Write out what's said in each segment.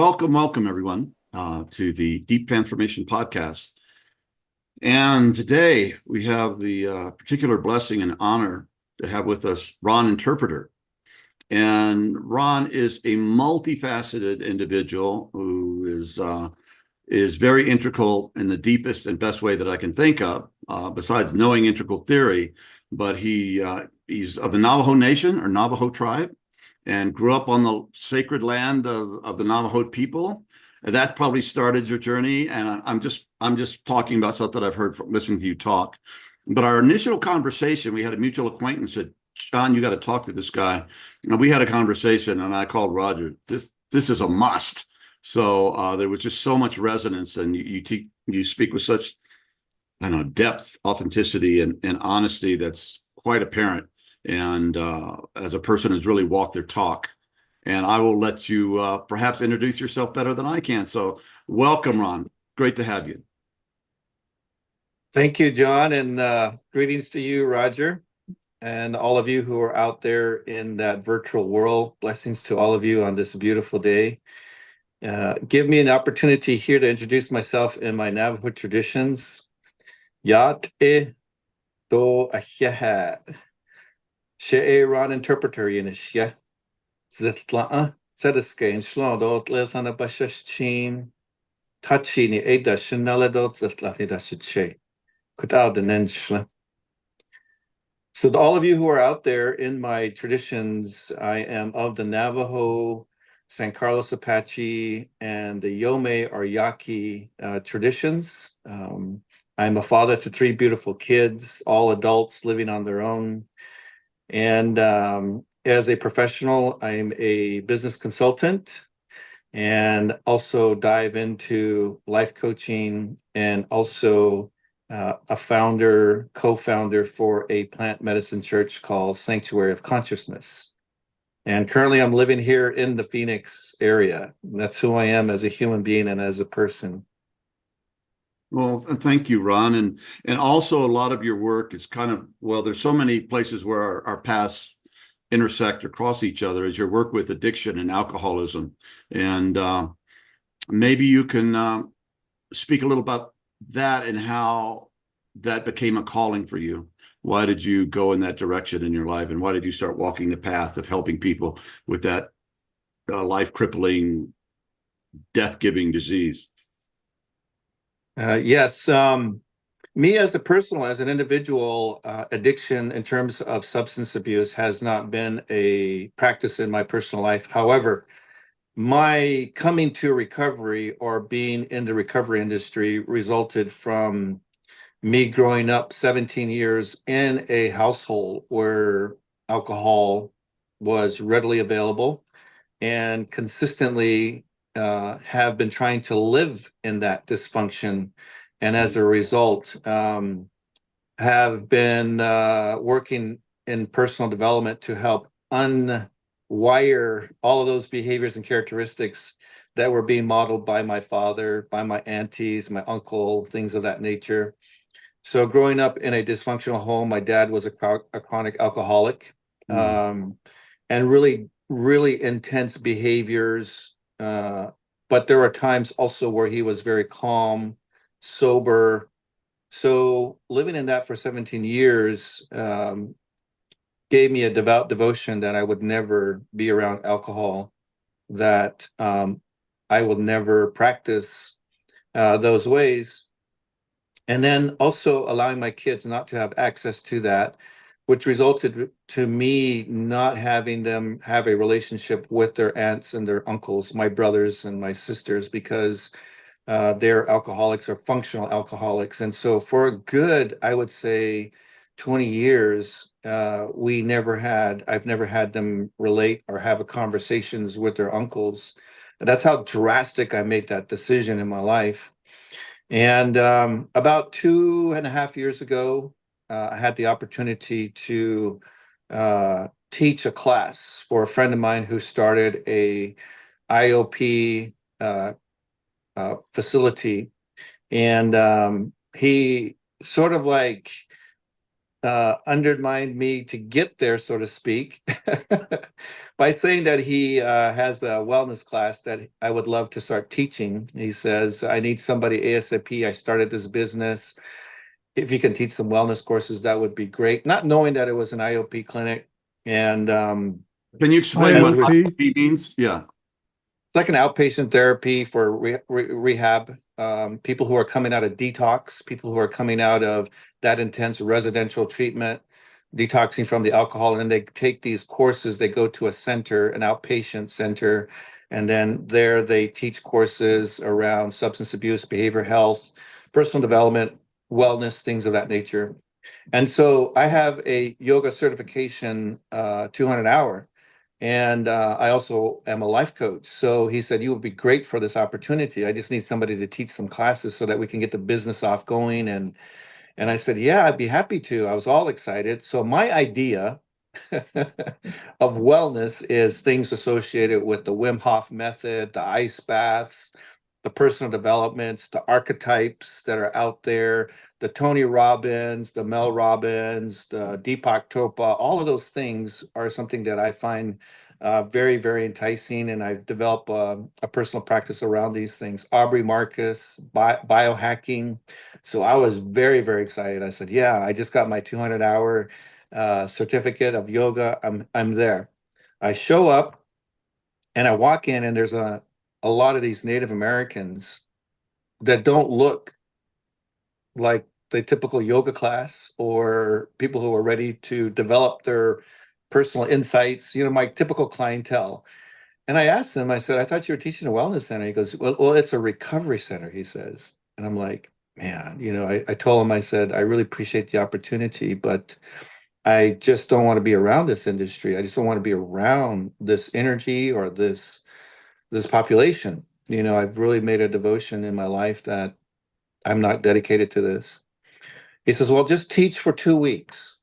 welcome everyone to the Deep Transformation Podcast. And today we have the particular blessing and honor to have with us Ron Interpreter. And Ron is a multifaceted individual who is very integral in the deepest and best way that I can think of, besides knowing integral theory. But he's of the Navajo Nation or Navajo tribe, and grew up on the sacred land of the Navajo people. And that probably started your journey. And I'm just talking about stuff that I've heard from listening to you talk. But our initial conversation, we had a mutual acquaintance said, "John, you got to talk to this guy." And we had a conversation, and I called Roger. This is a must. So there was just so much resonance, and you speak with such, I don't know, depth, authenticity, and honesty that's quite apparent. And as a person who's really walked their talk. And I will let you perhaps introduce yourself better than I can. So welcome, Ron. Great to have you. Thank you, John, and greetings to you, Roger, and all of you who are out there in that virtual world. Blessings to all of you on this beautiful day. Give me an opportunity here to introduce myself in my Navajo traditions. Yat e do ahyahat. She Ron Interpreter Yinishya. Zitla'a. Zedeske in Shlodot Lilthana Bashashin. Tachi ni Eda Shinaladot Zitlati Dashiche. Kutao the Nenshla. So to all of you who are out there in my traditions, I am of the Navajo, San Carlos Apache, and the Yome or Yaqui traditions. I'm a father to 3 beautiful kids, all adults living on their own. And as a professional, I'm a business consultant and also dive into life coaching, and also a co-founder for a plant medicine church called Sanctuary of Consciousness. And currently I'm living here in the Phoenix area. That's who I am as a human being and as a person. Well, thank you, Ron. And also a lot of your work is kind of, well, there's so many places where our paths intersect or cross each other, is your work with addiction and alcoholism. And maybe you can speak a little about that and how that became a calling for you. Why did you go in that direction in your life? And why did you start walking the path of helping people with that life-crippling, death-giving disease? Yes. Me as an individual, addiction in terms of substance abuse has not been a practice in my personal life. However, my coming to recovery or being in the recovery industry resulted from me growing up 17 years in a household where alcohol was readily available, and consistently have been trying to live in that dysfunction. And as a result, have been working in personal development to help unwire all of those behaviors and characteristics that were being modeled by my father, by my aunties, my uncle, things of that nature. So growing up in a dysfunctional home, my dad was a chronic alcoholic, and really, really intense behaviors. But there were times also where he was very calm, sober. So living in that for 17 years gave me a devout devotion that I would never be around alcohol, that I would never practice those ways. And then also allowing my kids not to have access to that, which resulted to me not having them have a relationship with their aunts and their uncles, my brothers and my sisters, because they're alcoholics or functional alcoholics. And so for a good, I would say 20 years, I've never had them relate or have conversations with their uncles. That's how drastic I made that decision in my life. And about 2.5 years ago, I had the opportunity to teach a class for a friend of mine who started a IOP facility. And he sort of like undermined me to get there, so to speak, by saying that he has a wellness class that I would love to start teaching. He says, I need somebody ASAP. I started this business. If you can teach some wellness courses, that would be great. Not knowing that it was an IOP clinic. And Can you explain what IOP? IOP means? Yeah. it's like an outpatient therapy for rehab, people who are coming out of detox, people who are coming out of that intense residential treatment, detoxing from the alcohol, and they take these courses. They go to a center, an outpatient center, and then there they teach courses around substance abuse, behavior health, personal development, wellness, things of that nature. And so I have a yoga certification, 200 hour, and I also am a life coach. So he said, you would be great for this opportunity. I just need somebody to teach some classes so that we can get the business off going. And I said, yeah, I'd be happy to. I was all excited. So my idea of wellness is things associated with the Wim Hof method, the ice baths, the personal developments, the archetypes that are out there, the Tony Robbins, the Mel Robbins, the Deepak Chopra. All of those things are something that I find very, very enticing. And I've developed a personal practice around these things. Aubrey Marcus, biohacking. So I was very, very excited. I said, yeah, I just got my 200 hour certificate of yoga. I'm there. I show up and I walk in, and there's a lot of these Native Americans that don't look like the typical yoga class or people who are ready to develop their personal insights, my typical clientele. And I asked them, I said, I thought you were teaching a wellness center. He goes, well, it's a recovery center, he says. And I'm like, man, I told him, I said, I really appreciate the opportunity, but I just don't want to be around this industry. I just don't want to be around this energy or this population. I've really made a devotion in my life that I'm not dedicated to this. He says, well, just teach for 2 weeks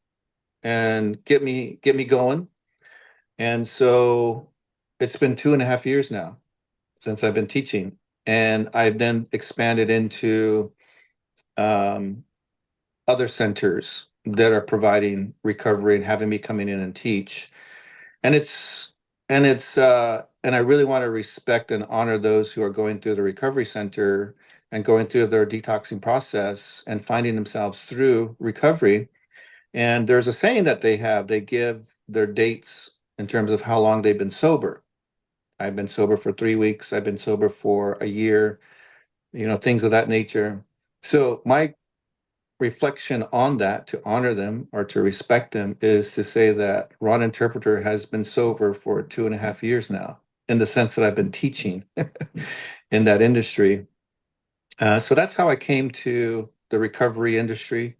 and get me going. And so it's been 2.5 years now since I've been teaching. And I've then expanded into other centers that are providing recovery and having me coming in and teach. And and I really want to respect and honor those who are going through the recovery center and going through their detoxing process and finding themselves through recovery. And there's a saying that they give their dates in terms of how long they've been sober. I've been sober for 3 weeks. I've been sober for a year, things of that nature. So my reflection on that, to honor them or to respect them, is to say that Ron Interpreter has been sober for 2.5 years now, in the sense that I've been teaching in that industry. So that's how I came to the recovery industry.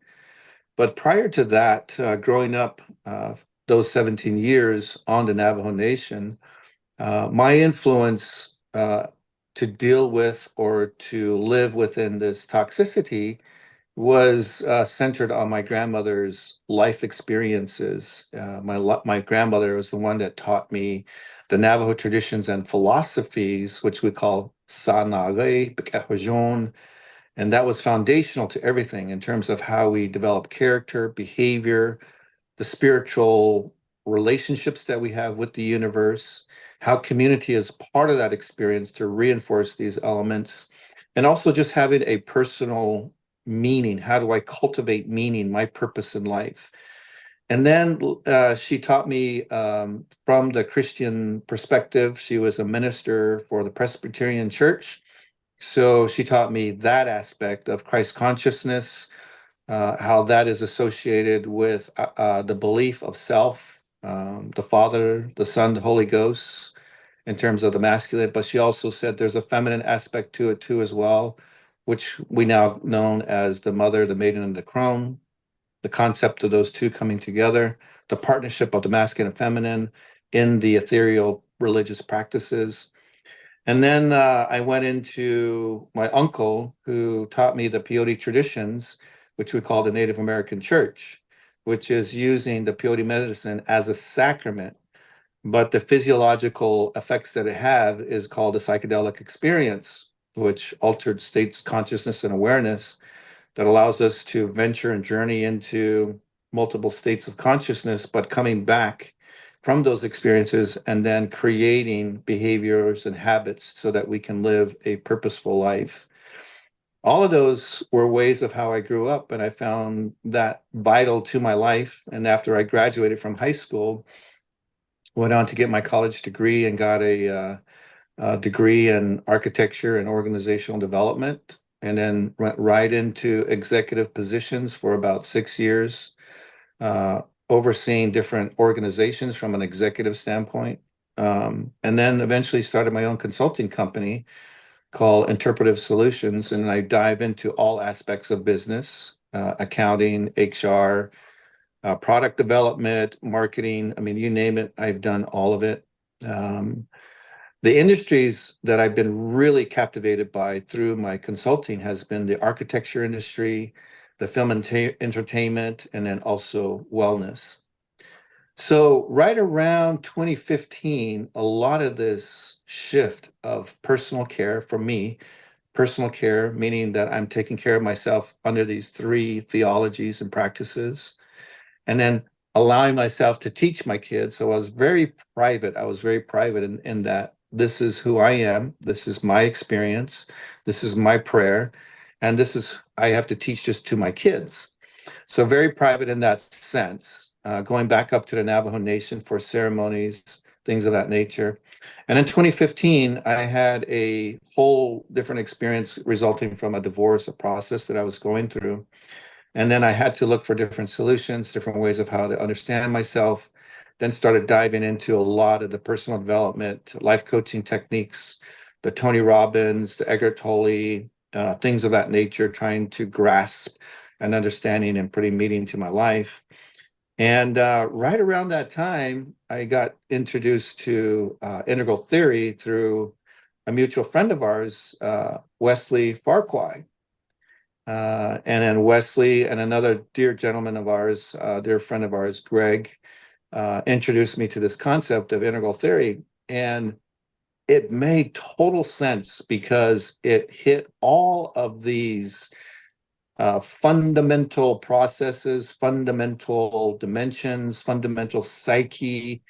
But prior to that, growing up those 17 years on the Navajo Nation, my influence to deal with or to live within this toxicity was centered on my grandmother's life experiences. My grandmother was the one that taught me the Navajo traditions and philosophies, which we call Sanage, Bekahojon, and that was foundational to everything in terms of how we develop character, behavior, the spiritual relationships that we have with the universe, how community is part of that experience to reinforce these elements, and also just having a personal meaning. How do I cultivate meaning, my purpose in life? And then she taught me from the Christian perspective. She was a minister for the Presbyterian Church. So she taught me that aspect of Christ consciousness, how that is associated with the belief of self, the Father, the Son, the Holy Ghost, in terms of the masculine. But she also said there's a feminine aspect to it too as well, which we now known as the Mother, the Maiden, and the Crone. The concept of those two coming together, the partnership of the masculine and feminine in the ethereal religious practices. And then I went into my uncle, who taught me the peyote traditions, which we call the Native American Church, which is using the peyote medicine as a sacrament. But the physiological effects that it have is called a psychedelic experience, which altered states consciousness and awareness that allows us to venture and journey into multiple states of consciousness, but coming back from those experiences and then creating behaviors and habits so that we can live a purposeful life. All of those were ways of how I grew up, and I found that vital to my life. And after I graduated from high school, went on to get my college degree and got a degree in architecture and organizational development, and then went right into executive positions for about 6 years, uh, overseeing different organizations from an executive standpoint. And then eventually started my own consulting company called Interpretive Solutions, and I dive into all aspects of business, accounting, HR, product development, marketing. I mean, you name it, I've done all of it. Um, the industries that I've been really captivated by through my consulting has been the architecture industry, the film and entertainment, and then also wellness. So right around 2015, a lot of this shift of personal care for me, personal care, meaning that I'm taking care of myself under these three theologies and practices, and then allowing myself to teach my kids. So I was very private. I was very private in that this is who I am. This is my experience. This is my prayer. And this is, I have to teach this to my kids. So very private in that sense, going back up to the Navajo Nation for ceremonies, things of that nature. And in 2015, I had a whole different experience resulting from a divorce, a process that I was going through. And then I had to look for different solutions, different ways of how to understand myself. Then started diving into a lot of the personal development, life coaching techniques, the Tony Robbins, the Eckhart Tolle, things of that nature, trying to grasp an understanding and putting meaning to my life. And right around that time, I got introduced to integral theory through a mutual friend of ours, Wesley Farquhar. And then Wesley and another dear gentleman of ours, dear friend of ours, Greg, introduced me to this concept of integral theory. And it made total sense because it hit all of these fundamental processes, fundamental dimensions, fundamental psyche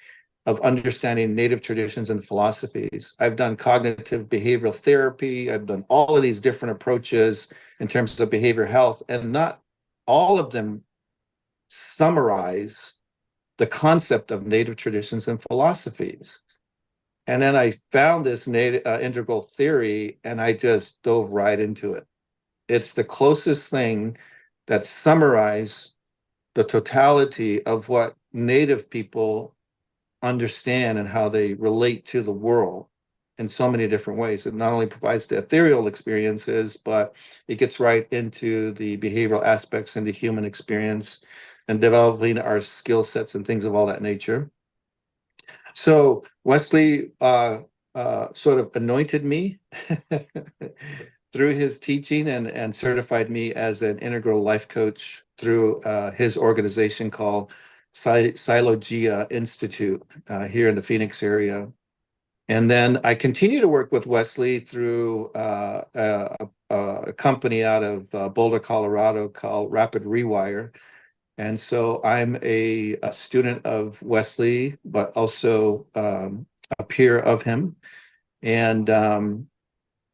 of understanding native traditions and philosophies. I've done cognitive behavioral therapy. I've done all of these different approaches in terms of behavioral health, and not all of them summarize the concept of native traditions and philosophies. And then I found this integral theory, and I just dove right into it. It's the closest thing that summarizes the totality of what native people understand and how they relate to the world in so many different ways. It not only provides the ethereal experiences, but it gets right into the behavioral aspects and the human experience and developing our skill sets and things of all that nature. So Wesley sort of anointed me through his teaching and certified me as an integral life coach through his organization called Silogia Institute here in the Phoenix area. And then I continue to work with Wesley through a company out of Boulder, Colorado called Rapid Rewire. And so I'm a student of Wesley, but also a peer of him. And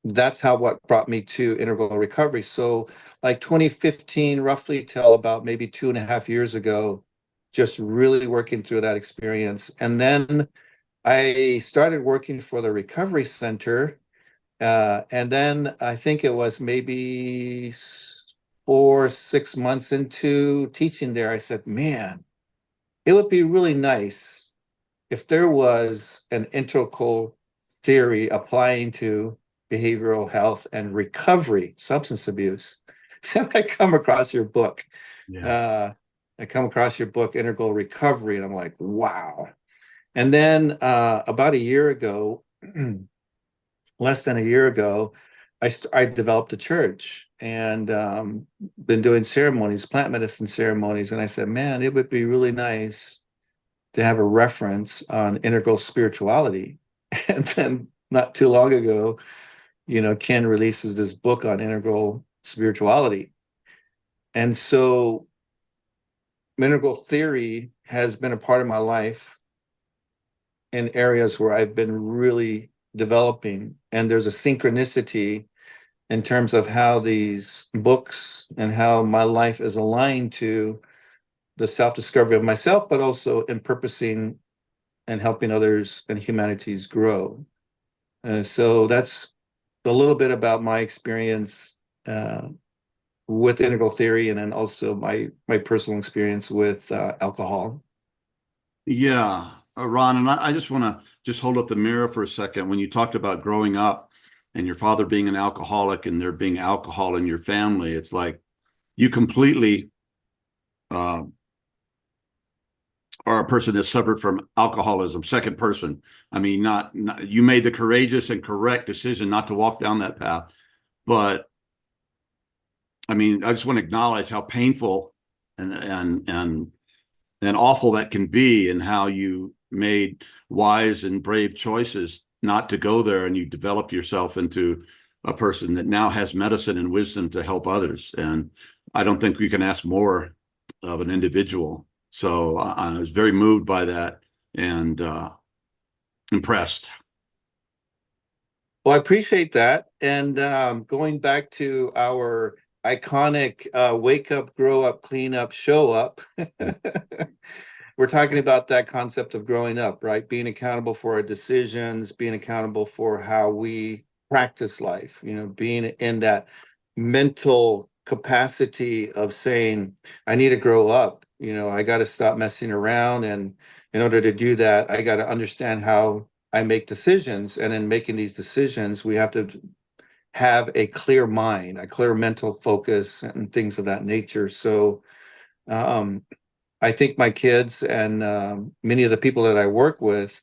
that's how what brought me to integral recovery. So like 2015, roughly till about maybe 2.5 years ago, just really working through that experience. And then I started working for the recovery center. And then I think it was maybe 4, 6 months into teaching there, I said, man, it would be really nice if there was an integral theory applying to behavioral health and recovery, substance abuse. And I come across your book. Yeah. I come across your book, Integral Recovery, and I'm like, wow. And then about a year ago, less than a year ago, I developed a church and been doing ceremonies, plant medicine ceremonies. And I said, man, it would be really nice to have a reference on integral spirituality. And then not too long ago, Ken releases this book on integral spirituality. And so integral theory has been a part of my life in areas where I've been really developing. And there's a synchronicity in terms of how these books and how my life is aligned to the self-discovery of myself, but also in purposing and helping others and humanities grow. So that's a little bit about my experience with integral theory, and then also my personal experience with alcohol. Yeah, Ron, and I just want to just hold up the mirror for a second. When you talked about growing up and your father being an alcoholic and there being alcohol in your family, it's like you completely uh, are a person that suffered from alcoholism, second person. I mean, not you made the courageous and correct decision not to walk down that path, but I mean, I just want to acknowledge how painful and awful that can be, and how you made wise and brave choices not to go there, and you developed yourself into a person that now has medicine and wisdom to help others. And I don't think we can ask more of an individual. So I was very moved by that and impressed. Well, I appreciate that. And going back to our iconic wake up, grow up, clean up, show up, we're talking about that concept of growing up, right? Being accountable for our decisions, being accountable for how we practice life, being in that mental capacity of saying, I need to grow up, I got to stop messing around. And in order to do that, I got to understand how I make decisions. And in making these decisions, we have to have a clear mind, a clear mental focus, and things of that nature. So, um, I think my kids and many of the people that I work with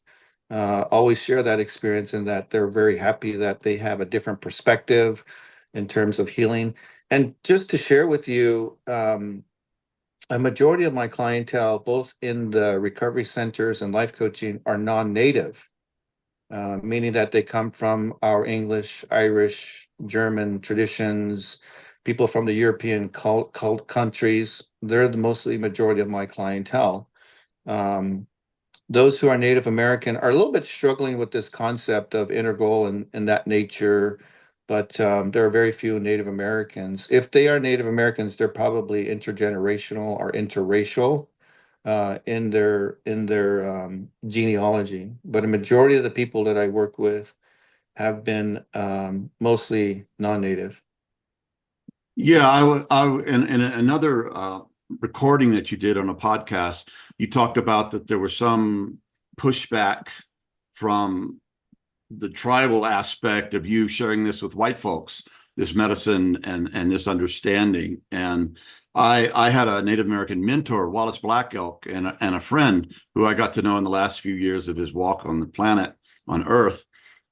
always share that experience, and that they're very happy that they have a different perspective in terms of healing. And just to share with you, a majority of my clientele, both in the recovery centers and life coaching, are non-native, meaning that they come from our English, Irish, German traditions, people from the European cult countries. They're the mostly majority of my clientele. Um, those who are Native American are a little bit struggling with this concept of integral and that nature, but there are very few Native Americans. If they are Native Americans, they're probably intergenerational or interracial in their genealogy. But a majority of the people that I work with have been mostly non-native. Yeah, in another recording that you did on a podcast, you talked about that there was some pushback from the tribal aspect of you sharing this with white folks, this medicine and this understanding. And I had a Native American mentor, Wallace Black Elk, and a friend who I got to know in the last few years of his walk on the planet, on Earth.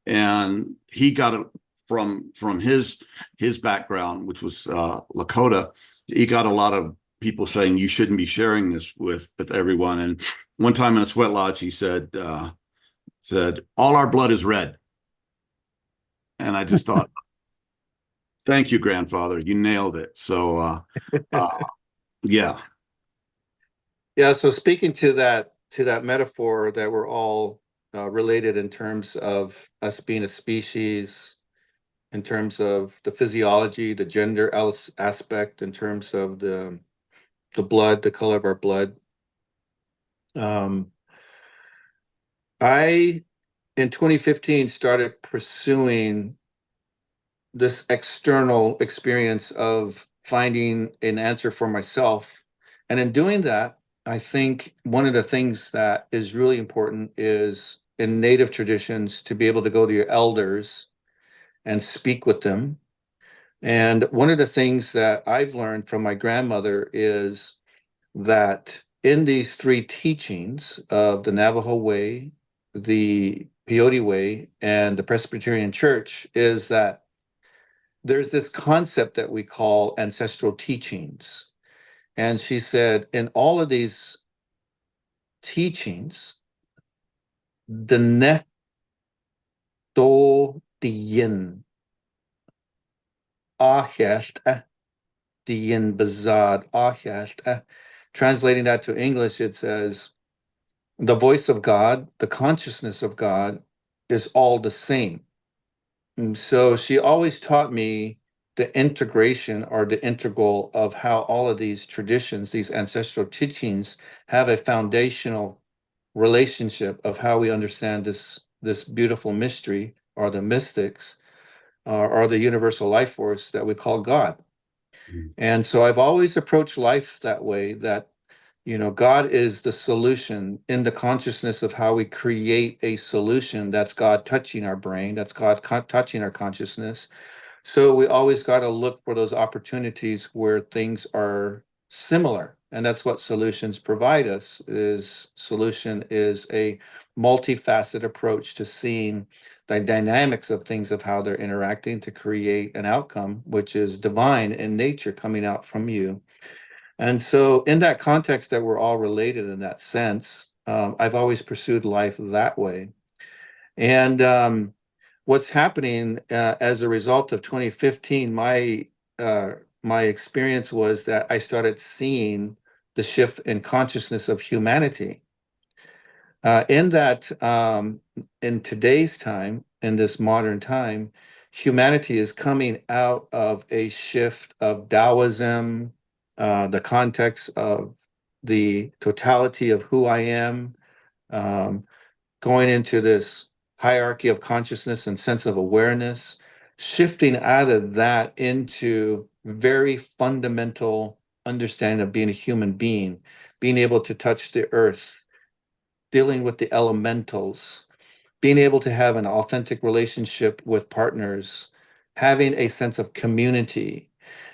And he got it from his background, which was Lakota. He got a lot of people saying you shouldn't be sharing this with everyone. And one time in a sweat lodge, he said all our blood is red. And I just thought, thank you, grandfather, you nailed it. So yeah. Yeah, so speaking to that metaphor that we're all related in terms of us being a species, in terms of the physiology, the gender aspect, in terms of the blood, the color of our blood. Um, I in 2015 started pursuing this external experience of finding an answer for myself. And in doing that, I think one of the things that is really important is in Native traditions to be able to go to your elders and speak with them. And one of the things that I've learned from my grandmother is that in these three teachings of the Navajo Way, the Peyote Way, and the Presbyterian Church, is that there's this concept that we call ancestral teachings. And she said, in all of these teachings, the neto diyin ahest diyin bazad ahest Translating that to English, it says, the voice of God, the consciousness of God is all the same. And so she always taught me the integration or the integral of how all of these traditions, these ancestral teachings, have a foundational relationship of how we understand this beautiful mystery, or the mystics, or the universal life force that we call God. Mm. And so I've always approached life that way, that God is the solution in the consciousness of how we create a solution. That's God touching our brain, that's God touching our consciousness. So we always got to look for those opportunities where things are similar. And that's what solutions provide us. Is solution is a multifaceted approach to seeing the dynamics of things, of how they're interacting to create an outcome, which is divine in nature coming out from you. And so in that context that we're all related in that sense, I've always pursued life that way. And what's happening as a result of 2015, my experience was that I started seeing the shift in consciousness of humanity. In that, in today's time, in this modern time, humanity is coming out of a shift of Taoism, the context of the totality of who I am, um, going into this hierarchy of consciousness and sense of awareness, shifting out of that into very fundamental understanding of being a human being, being able to touch the earth, dealing with the elementals, being able to have an authentic relationship with partners, having a sense of community.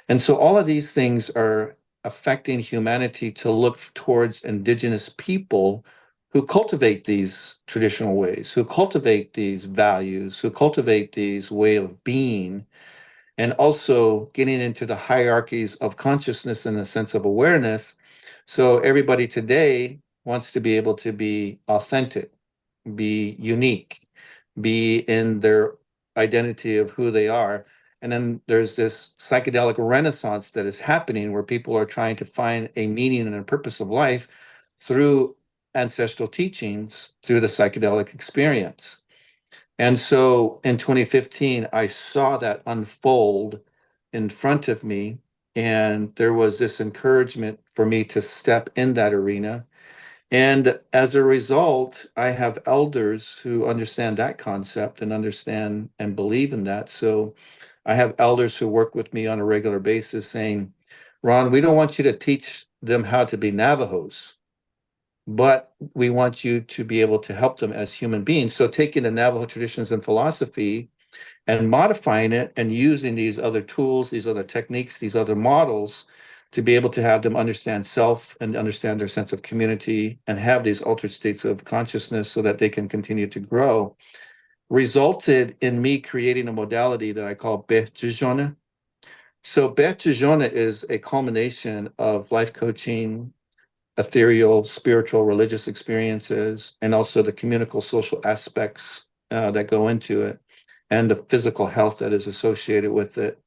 And so all of these things are affecting humanity to look towards indigenous people who cultivate these traditional ways, who cultivate these values, who cultivate these way of being, and also getting into the hierarchies of consciousness and a sense of awareness. So everybody today wants to be able to be authentic, be unique, be in their identity of who they are. And then there's this psychedelic renaissance that is happening, where people are trying to find a meaning and a purpose of life through ancestral teachings, through the psychedelic experience. And so in 2015, I saw that unfold in front of me. And there was this encouragement for me to step in that arena. And as a result, I have elders who understand that concept and understand and believe in that. So I have elders who work with me on a regular basis saying, Ron, we don't want you to teach them how to be Navajos, but we want you to be able to help them as human beings. So taking the Navajo traditions and philosophy and modifying it and using these other tools, these other techniques, these other models, to be able to have them understand self and understand their sense of community and have these altered states of consciousness so that they can continue to grow, resulted in me creating a modality that I call Behjijona. So Behjijona is a culmination of life coaching, ethereal, spiritual, religious experiences, and also the communal social aspects that go into it, and the physical health that is associated with it.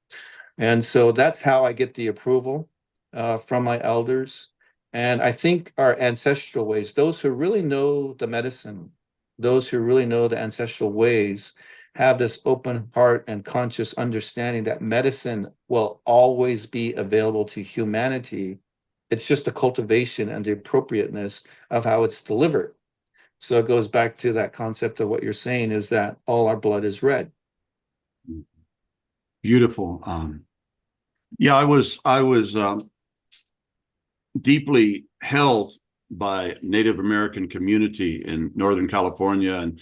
And so that's how I get the approval from my elders. And I think our ancestral ways, those who really know the medicine, those who really know the ancestral ways, have this open heart and conscious understanding that medicine will always be available to humanity. It's just the cultivation and the appropriateness of how it's delivered. So it goes back to that concept of what you're saying, is that all our blood is red. Beautiful. Yeah, I was deeply held by Native American community in Northern California, and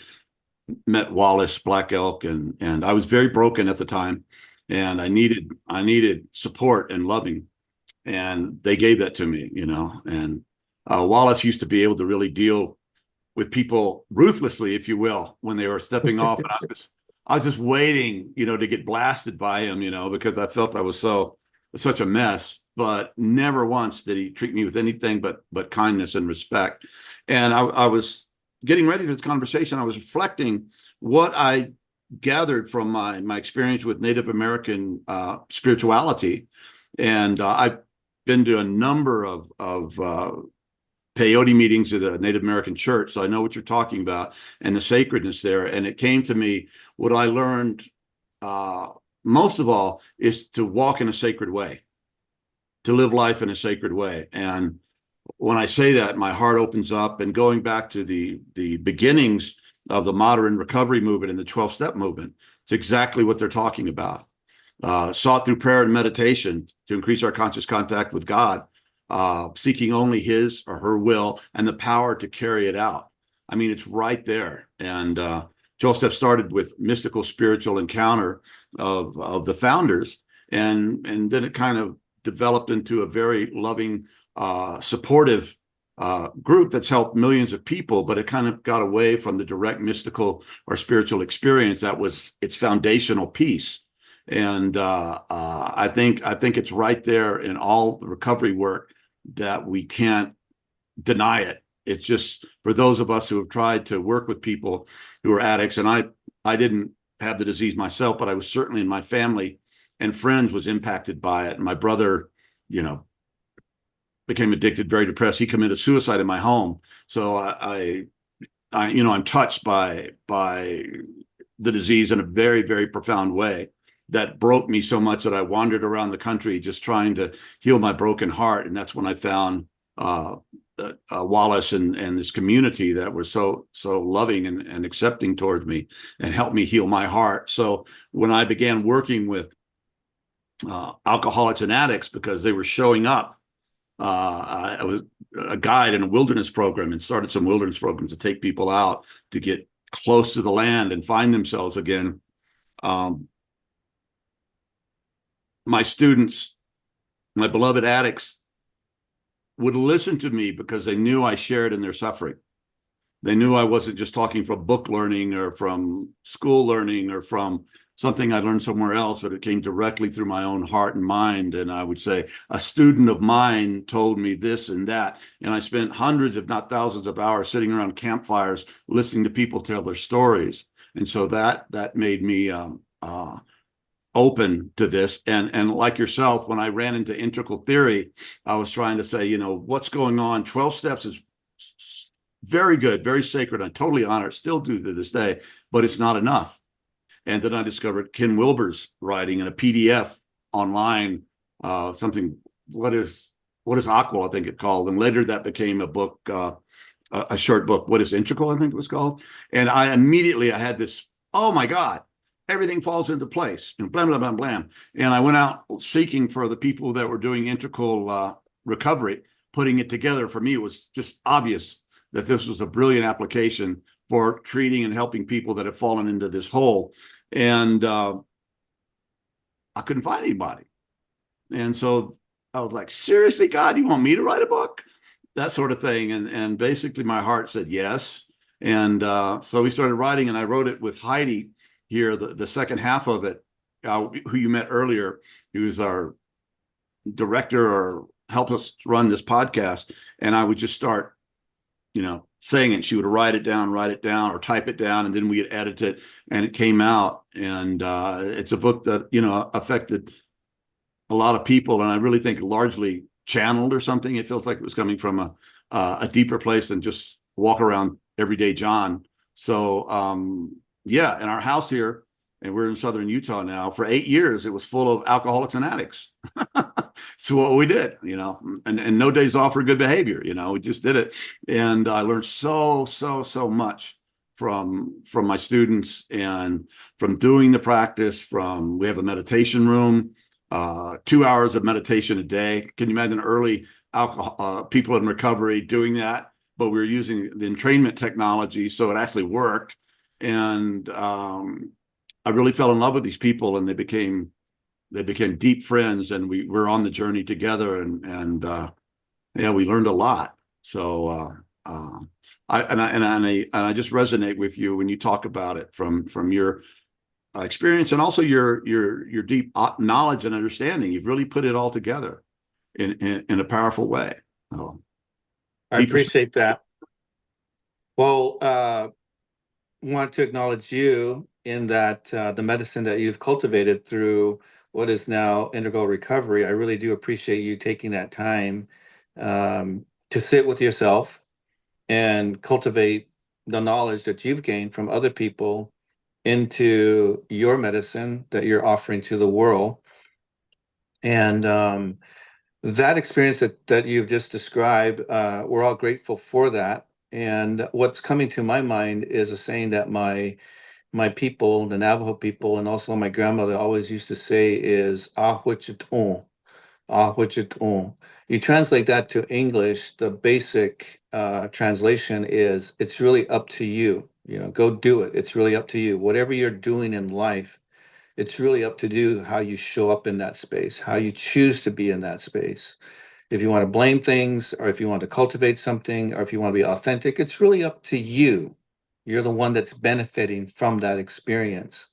met Wallace Black Elk, and I was very broken at the time, and I needed support and loving, and they gave that to me, and Wallace used to be able to really deal with people ruthlessly, if you will, when they were stepping off. And I was just waiting, to get blasted by him, because I felt I was such a mess. But never once did he treat me with anything but kindness and respect. And I was getting ready for this conversation. I was reflecting what I gathered from my experience with Native American spirituality, and I been to a number of peyote meetings of the Native American church, so I know what you're talking about and the sacredness there. And it came to me, what I learned most of all is to walk in a sacred way, to live life in a sacred way. And when I say that, my heart opens up. And going back to the beginnings of the modern recovery movement and the 12-step movement, it's exactly what they're talking about. Sought through prayer and meditation to increase our conscious contact with God, seeking only his or her will and the power to carry it out. I mean, it's right there. And 12 Steps started with mystical spiritual encounter of the founders. And then it kind of developed into a very loving, supportive group that's helped millions of people, but it kind of got away from the direct mystical or spiritual experience that was its foundational piece. And I think it's right there in all the recovery work that we can't deny it. It's just for those of us who have tried to work with people who are addicts, and I didn't have the disease myself, but I was certainly in my family and friends was impacted by it. And my brother, you know, became addicted, very depressed. He committed suicide in my home. So I you know, I'm touched by the disease in a very, very profound way that broke me so much that I wandered around the country just trying to heal my broken heart. And that's when I found Wallace and this community that was so loving and accepting towards me and helped me heal my heart. So when I began working with alcoholics and addicts, because they were showing up, I was a guide in a wilderness program and started some wilderness programs to take people out to get close to the land and find themselves again. My students, my beloved addicts, would listen to me because they knew I shared in their suffering. They knew I wasn't just talking from book learning or from school learning or from something I learned somewhere else, but it came directly through my own heart and mind. And I would say a student of mine told me this and that. And I spent hundreds, if not thousands of hours sitting around campfires, listening to people tell their stories. And so that made me open to this. And like yourself, when I ran into integral theory, I was trying to say, you know, what's going on? 12 steps is very good, very sacred. I totally honor it, still do to this day, but it's not enough. And then I discovered Ken Wilber's writing in a PDF online, something, what is Aqua, I think it called. And later that became a book, a short book, What is Integral, I think it was called. And I had this, oh my God, everything falls into place, and blah, blah, blah, blah. And I went out seeking for the people that were doing integral recovery, putting it together. For me, it was just obvious that this was a brilliant application for treating and helping people that have fallen into this hole. And I couldn't find anybody. And so I was like, seriously, God, you want me to write a book? That sort of thing. And basically my heart said yes. And so we started writing, and I wrote it with Heidi here, the second half of it, who you met earlier, who was our director or helped us run this podcast. And I would just start, you know, saying it. She would write it down, or type it down, and then we'd edit it, and it came out. And it's a book that, you know, affected a lot of people, and I really think largely channeled or something. It feels like it was coming from a deeper place than just walk around everyday John. So yeah, in our house here, and we're in southern Utah now, for 8 years, it was full of alcoholics and addicts. So what we did, you know, and no days off for good behavior, you know, we just did it. And I learned so much from my students, and from doing the practice. We have a meditation room, 2 hours of meditation a day. Can you imagine early alcohol people in recovery doing that? But we were using the entrainment technology, so it actually worked. And I really fell in love with these people, and they became deep friends, and we're on the journey together, and yeah, we learned a lot. So I just resonate with you when you talk about it from your experience, and also your deep knowledge and understanding. You've really put it all together in a powerful way. Oh, I appreciate that. Well, want to acknowledge you in that the medicine that you've cultivated through what is now integral recovery, I really do appreciate you taking that time to sit with yourself and cultivate the knowledge that you've gained from other people into your medicine that you're offering to the world. And that experience that you've just described, we're all grateful for that. And what's coming to my mind is a saying that my people, the Navajo people, and also my grandmother always used to say is "Ah Wichita." You translate that to English, the basic translation is it's really up to you. You know, go do it. It's really up to you. Whatever you're doing in life, it's really up to you how you show up in that space, how you choose to be in that space. If you want to blame things, or if you want to cultivate something, or if you want to be authentic, it's really up to you. You're the one that's benefiting from that experience.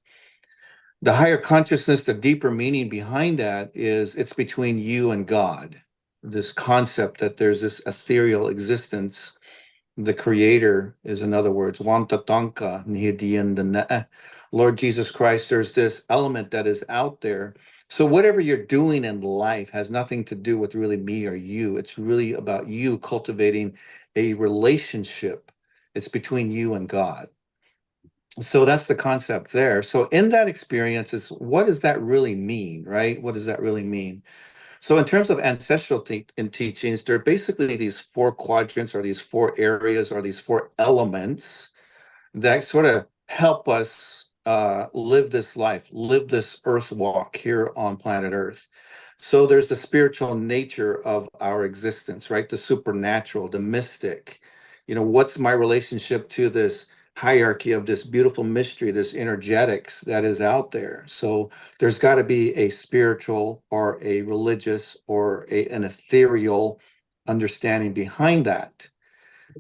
The higher consciousness, the deeper meaning behind that is it's between you and God. This concept that there's this ethereal existence. The creator is, in other words, Wantatanka Nihidiyandana. Lord Jesus Christ, there's this element that is out there. So whatever you're doing in life has nothing to do with really me or you. It's really about you cultivating a relationship. It's between you and God. So that's the concept there. So in that experience is what does that really mean, right? What does that really mean? So in terms of ancestral teachings, there are basically these four quadrants or these four areas or these four elements that sort of help us live this life, live this earth walk here on planet Earth. So there's the spiritual nature of our existence, right? The supernatural, the mystic. You know, what's my relationship to this hierarchy of this beautiful mystery, this energetics that is out there? So there's got to be a spiritual or a religious or an ethereal understanding behind that.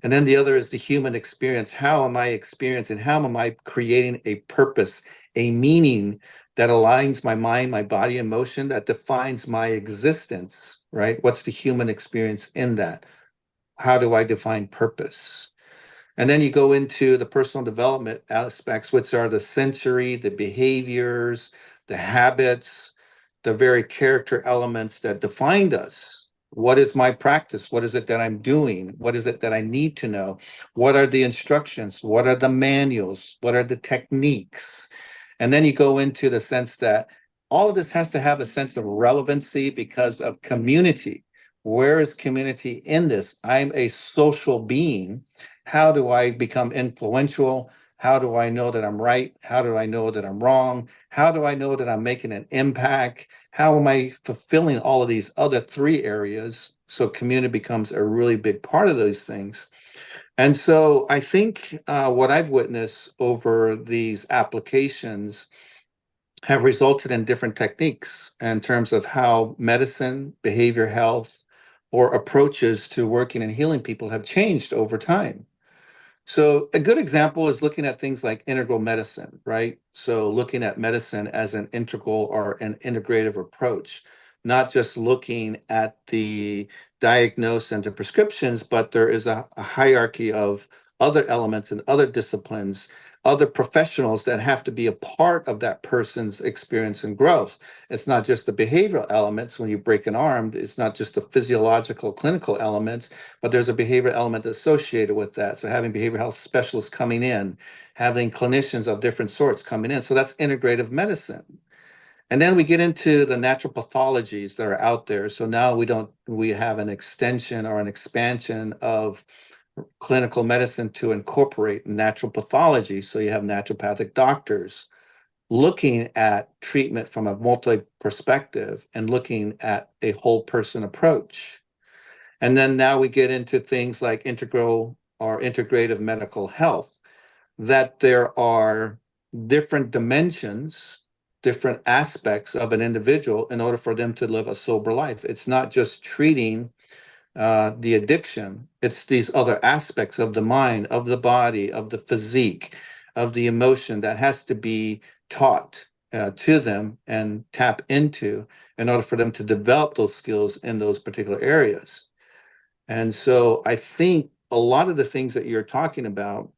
And then the other is the human experience. How am I experiencing? How am I creating a purpose, a meaning that aligns my mind, my body, emotion, that defines my existence, right? What's the human experience in that? How do I define purpose? And then you go into the personal development aspects, which are the sensory, the behaviors, the habits, the very character elements that defined us. What is my practice? What is it that I'm doing? What is it that I need to know? What are the instructions? What are the manuals? What are the techniques? And then you go into the sense that all of this has to have a sense of relevancy because of community. Where is community in this? I'm a social being. How do I become influential? How do I know that I'm right? How do I know that I'm wrong? How do I know that I'm making an impact? How am I fulfilling all of these other three areas? So community becomes a really big part of those things. And so I think what I've witnessed over these applications have resulted in different techniques in terms of how medicine, behavior health, or approaches to working and healing people have changed over time. So a good example is looking at things like integral medicine, right? So looking at medicine as an integral or an integrative approach, not just looking at the diagnose and the prescriptions, but there is a hierarchy of other elements and other disciplines, other professionals that have to be a part of that person's experience and growth. It's not just the behavioral elements when you break an arm, it's not just the physiological clinical elements, but there's a behavioral element associated with that. So having behavioral health specialists coming in, having clinicians of different sorts coming in. So that's integrative medicine. And then we get into the natural pathologies that are out there. So now we have an extension or an expansion of clinical medicine to incorporate natural pathology. So you have naturopathic doctors looking at treatment from a multi perspective and looking at a whole person approach. And then now we get into things like integral or integrative medical health, that there are different dimensions, different aspects of an individual in order for them to live a sober life. It's not just treating the addiction, it's these other aspects of the mind, of the body, of the physique, of the emotion that has to be taught to them and tap into in order for them to develop those skills in those particular areas. And so I think a lot of the things that you're talking about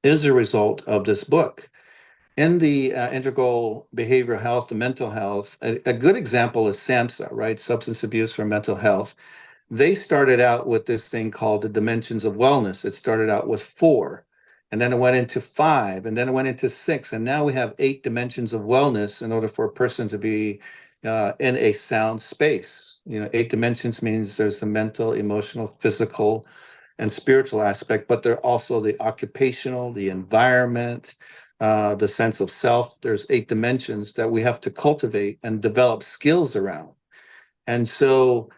is a result of this book. in the integral behavioral health and mental health, a good example is SAMHSA, right? Substance abuse for mental health. They started out with this thing called the dimensions of wellness. It started out with 4, and then it went into 5, and then it went into 6, and now we have 8 dimensions of wellness in order for a person to be in a sound space. 8 dimensions means there's the mental, emotional, physical, and spiritual aspect, but there are also the occupational, the environment, the sense of self. There's 8 dimensions that we have to cultivate and develop skills around. And so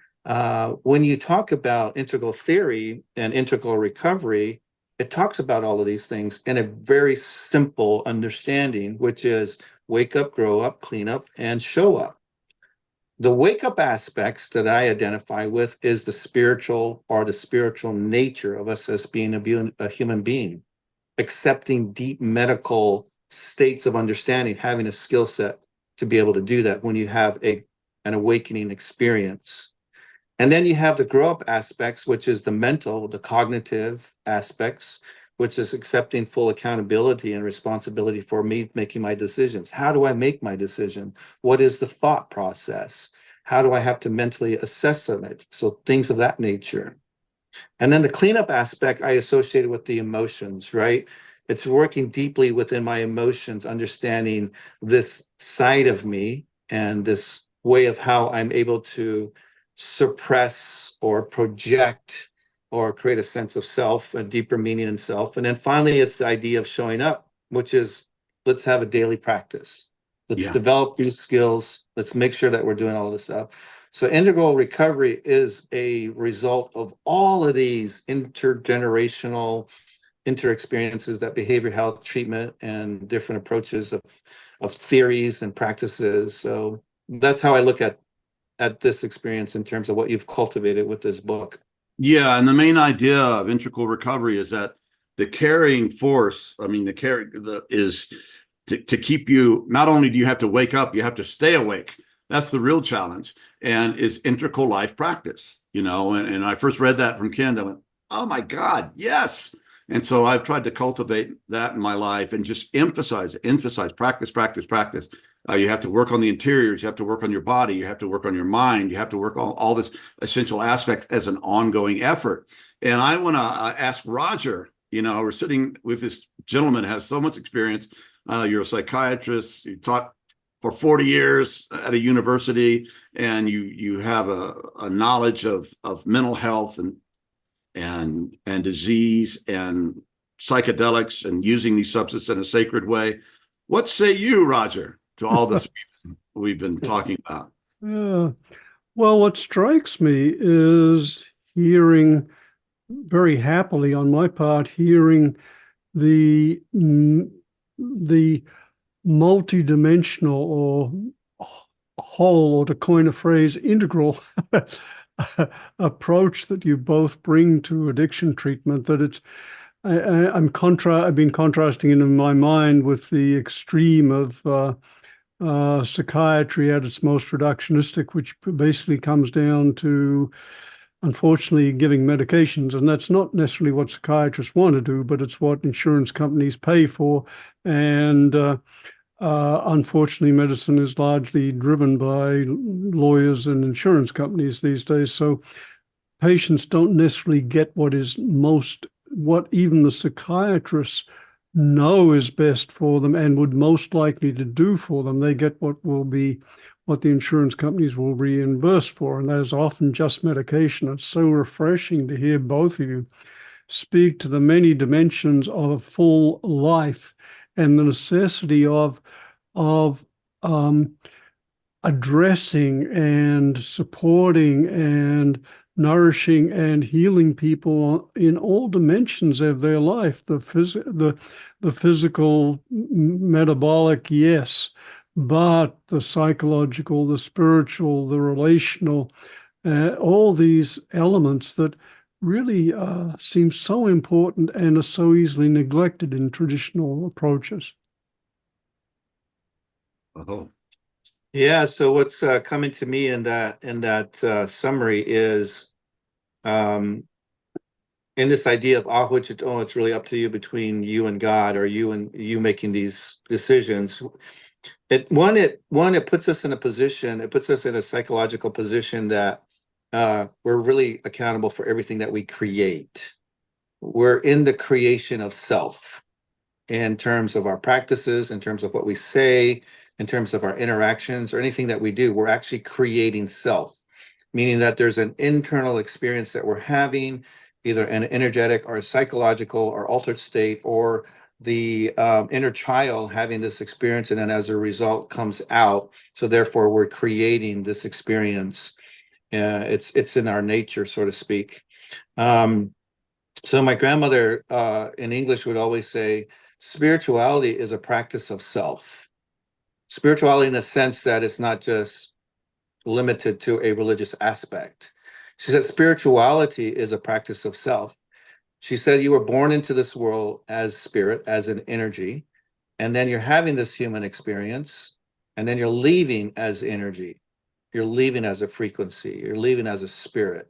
when you talk about integral theory and integral recovery, it talks about all of these things in a very simple understanding, which is wake up, grow up, clean up, and show up. The wake up aspects that I identify with is the spiritual nature of us as being a human being, accepting deep medical states of understanding, having a skill set to be able to do that when you have an awakening experience. And then you have the grow up aspects, which is the mental, the cognitive aspects, which is accepting full accountability and responsibility for me making my decisions. How do I make my decision? What is the thought process? How do I have to mentally assess it? So things of that nature. And then the cleanup aspect I associated with the emotions, right? It's working deeply within my emotions, understanding this side of me and this way of how I'm able to suppress or project or create a sense of self, a deeper meaning in self. And then finally, it's the idea of showing up, which is let's have a daily practice. Let's develop these skills. Let's make sure that we're doing all this stuff. So integral recovery is a result of all of these intergenerational inter-experiences that behavioral health treatment and different approaches of theories and practices. So that's how I look at this experience in terms of what you've cultivated with this book. Yeah, and the main idea of integral recovery is that the carrying force, is to keep you, not only do you have to wake up, you have to stay awake. That's the real challenge, and is integral life practice, and I first read that from Ken, I went, oh my God, yes. And so I've tried to cultivate that in my life and just emphasize, practice, practice, practice. You have to work on the interiors, you have to work on your body, you have to work on your mind, you have to work on all this essential aspects as an ongoing effort. And I want to ask Roger, we're sitting with this gentleman who has so much experience. You're a psychiatrist, you taught for 40 years at a university, and you have a knowledge of mental health and disease and psychedelics and using these substances in a sacred way. What say you, Roger, to all this we've been talking about? Well, what strikes me is hearing, very happily on my part, hearing the multidimensional or whole, or to coin a phrase, integral approach that you both bring to addiction treatment. That it's I've been contrasting it in my mind with the extreme of psychiatry at its most reductionistic, which basically comes down to, unfortunately, giving medications. And that's not necessarily what psychiatrists want to do, but it's what insurance companies pay for. And unfortunately, medicine is largely driven by lawyers and insurance companies these days. So patients don't necessarily get what even the psychiatrists know is best for them and would most likely to do for them. They get what the insurance companies will reimburse for, and that is often just medication. It's so refreshing to hear both of you speak to the many dimensions of a full life and the necessity of addressing and supporting and nourishing and healing people in all dimensions of their life. The physical, metabolic, yes, but the psychological, the spiritual, the relational, all these elements that really seem so important and are so easily neglected in traditional approaches. Oh, yeah. So what's coming to me in that summary is in this idea of which it's really up to you between you and God, or you making these decisions. It puts us in a position, it puts us in a psychological position that we're really accountable for everything that we create. We're in the creation of self in terms of our practices, in terms of what we say, in terms of our interactions, or anything that we do. We're actually creating self, meaning that there's an internal experience that we're having, either an energetic or a psychological or altered state, or the inner child having this experience, and then as a result comes out. So therefore, we're creating this experience. It's in our nature, so to speak. So my grandmother in English would always say, spirituality is a practice of self. Spirituality in the sense that it's not just limited to a religious aspect. She said spirituality is a practice of self. She said you were born into this world as spirit, as an energy, and then you're having this human experience, and then you're leaving as energy. You're leaving as a frequency. You're leaving as a spirit.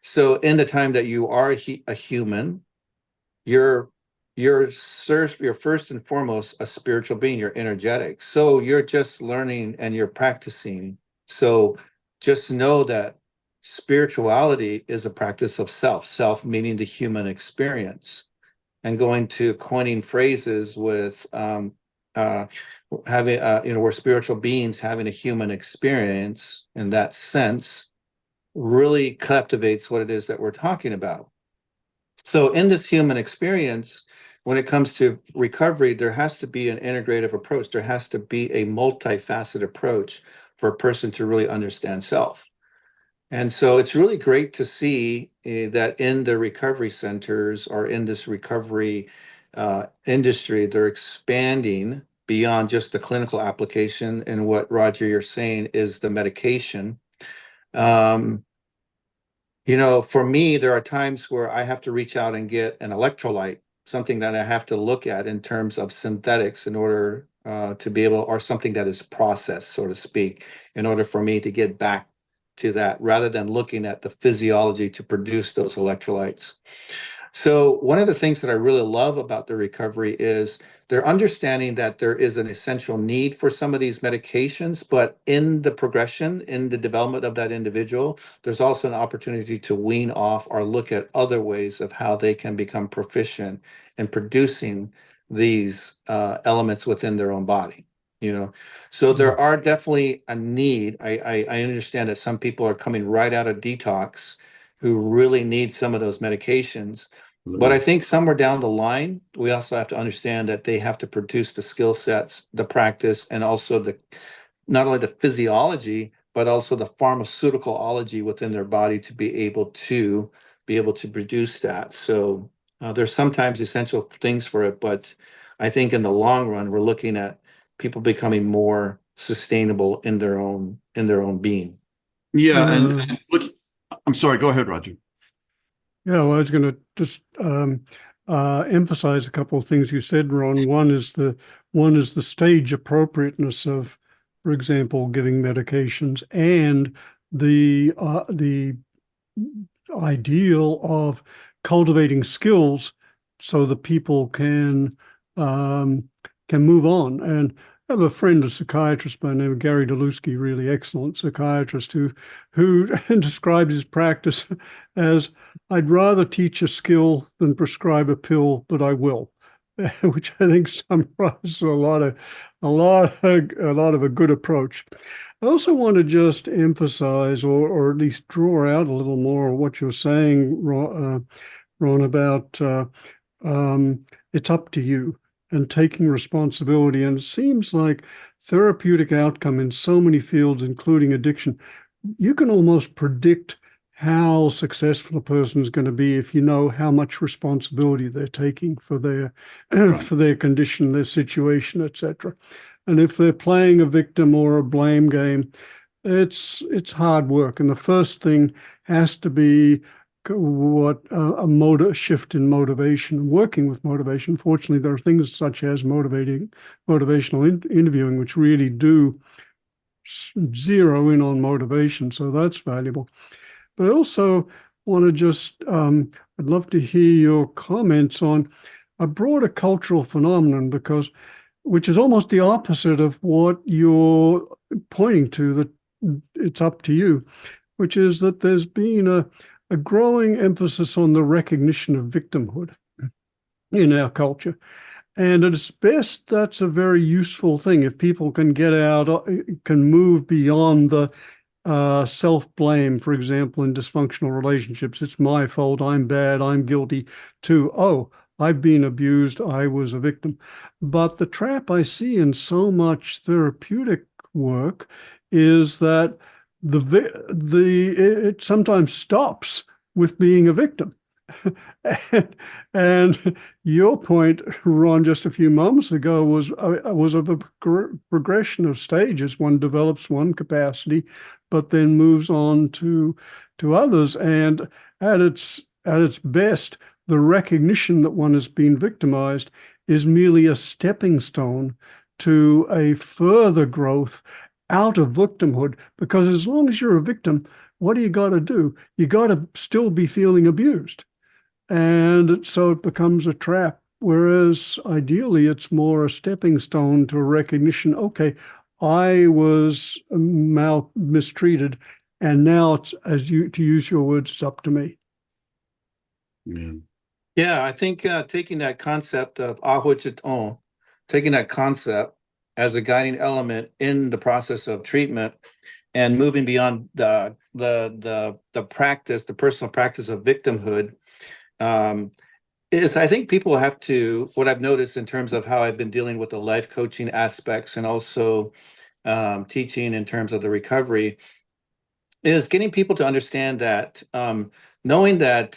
So in the time that you are a human, you're first and foremost a spiritual being. You're energetic. So you're just learning and you're practicing. So just know that spirituality is a practice of self meaning the human experience, and going to coining phrases with having, we're spiritual beings having a human experience in that sense really captivates what it is that we're talking about. So in this human experience, when it comes to recovery, there has to be an integrative approach. There has to be a multifaceted approach for a person to really understand self. And so it's really great to see that in the recovery centers, or in this recovery industry, they're expanding beyond just the clinical application. And what, Roger, you're saying is the medication. For me, there are times where I have to reach out and get an electrolyte, something that I have to look at in terms of synthetics in order to be able, or something that is processed, so to speak, in order for me to get back to that, rather than looking at the physiology to produce those electrolytes. So one of the things that I really love about the recovery is they're understanding that there is an essential need for some of these medications, but in the progression, in the development of that individual, there's also an opportunity to wean off or look at other ways of how they can become proficient in producing these elements within their own body. So there are definitely a need. I understand that some people are coming right out of detox who really need some of those medications. But I think somewhere down the line, we also have to understand that they have to produce the skill sets, the practice, and also not only the physiology, but also the pharmaceutical-ology within their body to be able to produce that. So there's sometimes essential things for it, but I think in the long run, we're looking at people becoming more sustainable in their own being. Yeah, and look, I'm sorry, go ahead, Roger. Yeah, well, I was going to just emphasize a couple of things you said, Ron. One is the stage appropriateness of, for example, giving medications, and the ideal of cultivating skills so that people can move on. And I have a friend, a psychiatrist by the name of Gary Delusky, really excellent psychiatrist, who describes his practice as, I'd rather teach a skill than prescribe a pill, but I will, which I think summarizes a lot of a good approach. I also want to just emphasize, or at least draw out a little more what you're saying, Ron, about it's up to you and taking responsibility. And it seems like therapeutic outcome in so many fields, including addiction, you can almost predict how successful a person is going to be if you know how much responsibility they're taking for their for their condition, their situation, etc. And if they're playing a victim or a blame game, it's hard work. And the first thing has to be a shift in motivation, working with motivation. Fortunately, there are things such as motivational interviewing, which really do zero in on motivation. So that's valuable. But also, want to just, I'd love to hear your comments on a broader cultural phenomenon, because which is almost the opposite of what you're pointing to, that it's up to you, which is that there's been a growing emphasis on the recognition of victimhood in our culture. And at its best, that's a very useful thing. If people can get out, can move beyond the self-blame, for example, in dysfunctional relationships. It's my fault, I'm bad, I'm guilty, to, oh, I've been abused, I was a victim. But the trap I see in so much therapeutic work is that it sometimes stops with being a victim. And your point, Ron, just a few moments ago was a progression of stages. One develops one capacity, but then moves on to others. And at its best, the recognition that one has been victimized is merely a stepping stone to a further growth out of victimhood. Because as long as you're a victim, what do you got to do? You got to still be feeling abused. And so it becomes a trap. Whereas ideally, it's more a stepping stone to a recognition. Okay, I was mistreated, and now it's, to use your words, it's up to me. Yeah. Yeah, I think taking that concept of attain, taking that concept as a guiding element in the process of treatment, and moving beyond the practice, the personal practice of victimhood, is, I think people have to, what I've noticed in terms of how I've been dealing with the life coaching aspects and also teaching in terms of the recovery, is getting people to understand that, knowing that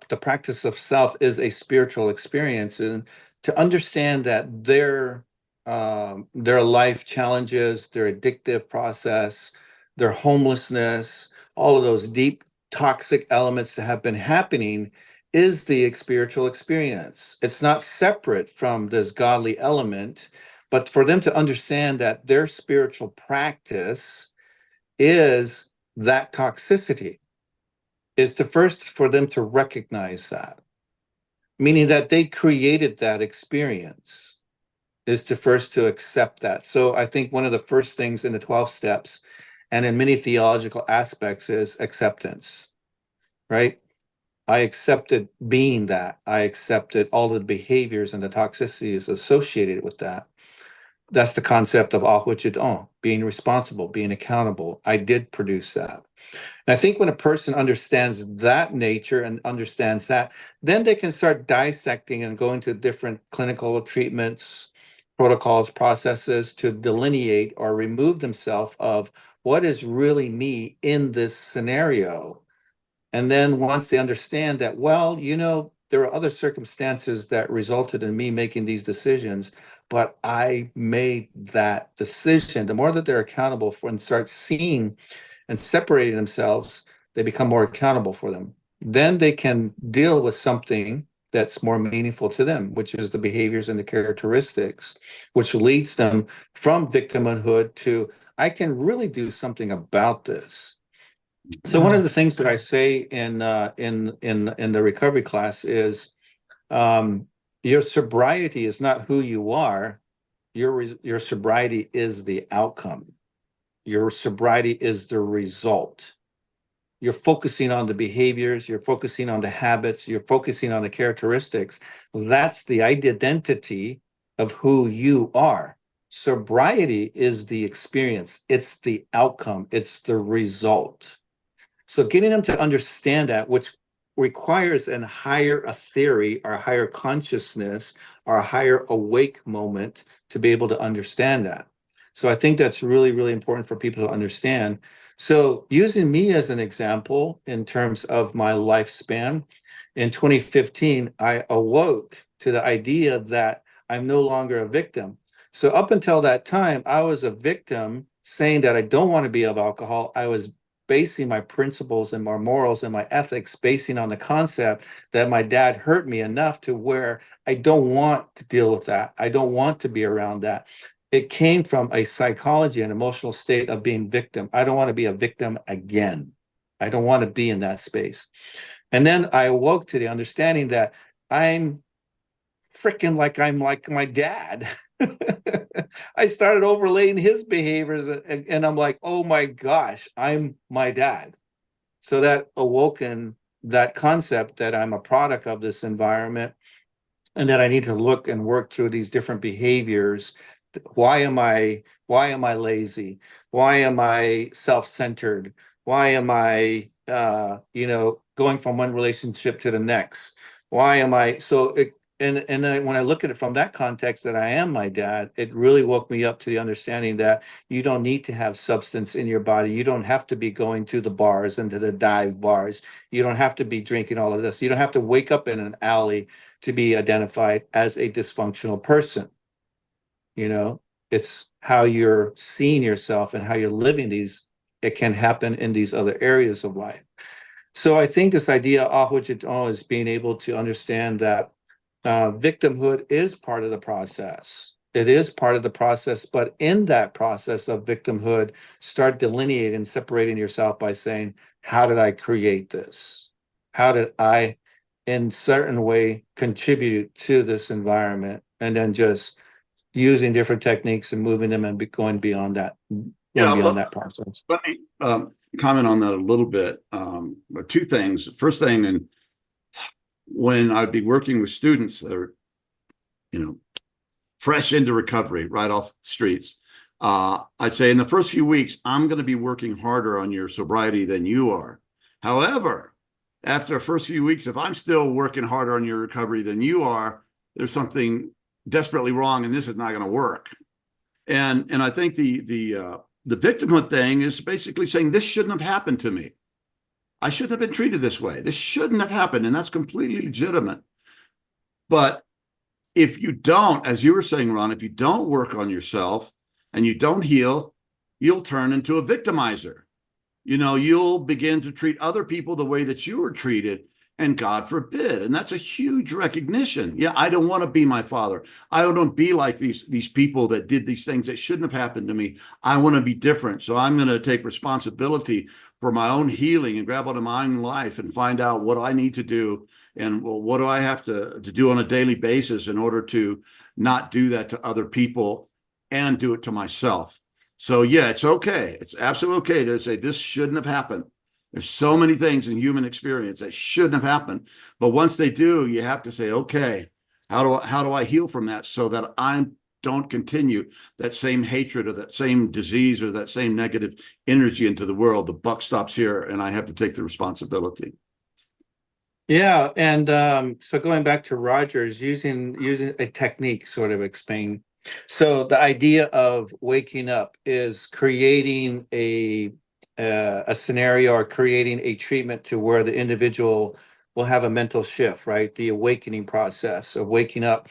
the practice of self is a spiritual experience, and to understand that their life challenges, their addictive process, their homelessness, all of those deep toxic elements that have been happening is the spiritual experience. It's not separate from this godly element, but for them to understand that their spiritual practice is that toxicity, is to first for them to recognize that, meaning that they created that experience, is to first to accept that. So I think one of the first things in the 12 steps and in many theological aspects is acceptance, right? I accepted being that. I accepted all the behaviors and the toxicities associated with that. That's the concept of ahwachidon, being responsible, being accountable. I did produce that. And I think when a person understands that nature and understands that, then they can start dissecting and going to different clinical treatments, protocols, processes to delineate or remove themselves of what is really me in this scenario. And then once they understand that, well, there are other circumstances that resulted in me making these decisions, but I made that decision. The more that they're accountable for and start seeing and separating themselves, they become more accountable for them. Then they can deal with something that's more meaningful to them, which is the behaviors and the characteristics, which leads them from victimhood to, I can really do something about this. So one of the things that I say in the recovery class is, your sobriety is not who you are. Your sobriety is the outcome. Your sobriety is the result. You're focusing on the behaviors, you're focusing on the habits, you're focusing on the characteristics. That's the identity of who you are. Sobriety is the experience, it's the outcome, it's the result. So getting them to understand that, which requires a higher theory or a higher consciousness or a higher awake moment to be able to understand that. So I think that's really, really important for people to understand. So using me as an example in terms of my lifespan, in 2015, I awoke to the idea that I'm no longer a victim. So up until that time, I was a victim saying that I don't want to be of alcohol. I was basing my principles and my morals and my ethics basing on the concept that my dad hurt me enough to where I don't want to deal with that. I don't want to be around that. It came from a psychology and emotional state of being victim. I don't want to be a victim again. I don't want to be in that space. And then I awoke to the understanding that I'm freaking like I'm like my dad. I started overlaying his behaviors, and I'm like, oh my gosh, I'm my dad. So that awoken that concept that I'm a product of this environment, and that I need to look and work through these different behaviors. Why am I lazy? Why am I self-centered? Why am I going from one relationship to the next? Why am I so it, and then when I look at it from that context that I am my dad, it really woke me up to the understanding that you don't need to have substance in your body. You don't have to be going to the bars and to the dive bars. You don't have to be drinking all of this. You don't have to wake up in an alley to be identified as a dysfunctional person. It's how you're seeing yourself and how you're living these. It can happen in these other areas of life. So I think this idea of Ahojito is being able to understand that victimhood is part of the process. It is part of the process, but in that process of victimhood, start delineating, separating yourself by saying, how did I create this? How did I, in certain way, contribute to this environment? And then just using different techniques and moving them and going beyond that, that process. Let me comment on that a little bit. Two things. First thing, and when I'd be working with students that are, fresh into recovery, right off the streets, I'd say in the first few weeks, I'm going to be working harder on your sobriety than you are. However, after the first few weeks, if I'm still working harder on your recovery than you are, there's something desperately wrong, and this is not going to work. And I think the victimhood thing is basically saying this shouldn't have happened to me. I shouldn't have been treated this way. This shouldn't have happened, and that's completely legitimate. But if you don't, as you were saying, Ron, if you don't work on yourself and you don't heal, you'll turn into a victimizer. You'll begin to treat other people the way that you were treated, and God forbid. And that's a huge recognition. Yeah, I don't want to be my father. I don't want to be like these people that did these things that shouldn't have happened to me. I want to be different. So I'm going to take responsibility for my own healing and grab onto my own life and find out what I need to do. And what do I have to do on a daily basis in order to not do that to other people and do it to myself. So yeah, it's okay. It's absolutely okay to say this shouldn't have happened. There's so many things in human experience that shouldn't have happened. But once they do, you have to say, okay, how do I heal from that so that I don't continue that same hatred or that same disease or that same negative energy into the world. The buck stops here, and I have to take the responsibility. Yeah, and so going back to Rogers, using a technique, sort of explain. So the idea of waking up is creating a scenario or creating a treatment to where the individual will have a mental shift, right? The awakening process of waking up.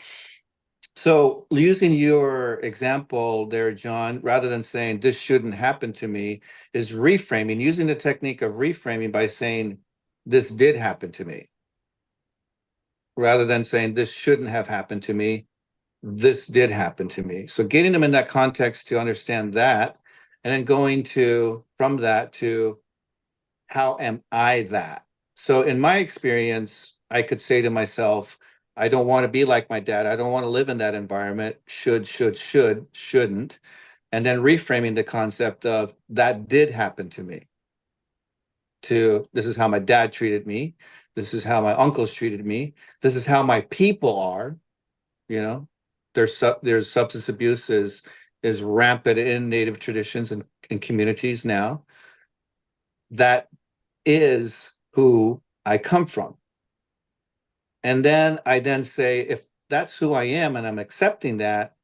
So using your example there, John, rather than saying this shouldn't happen to me, is reframing, using the technique of reframing by saying this did happen to me. Rather than saying this shouldn't have happened to me, this did happen to me. So getting them in that context to understand that, and then going from that to how am I that? So in my experience, I could say to myself, I don't want to be like my dad. I don't want to live in that environment. Shouldn't. And then reframing the concept of that did happen to me. This is how my dad treated me. This is how my uncles treated me. This is how my people are. There's substance abuse is rampant in Native traditions and communities now. That is who I come from. And then I say, if that's who I am and I'm accepting that,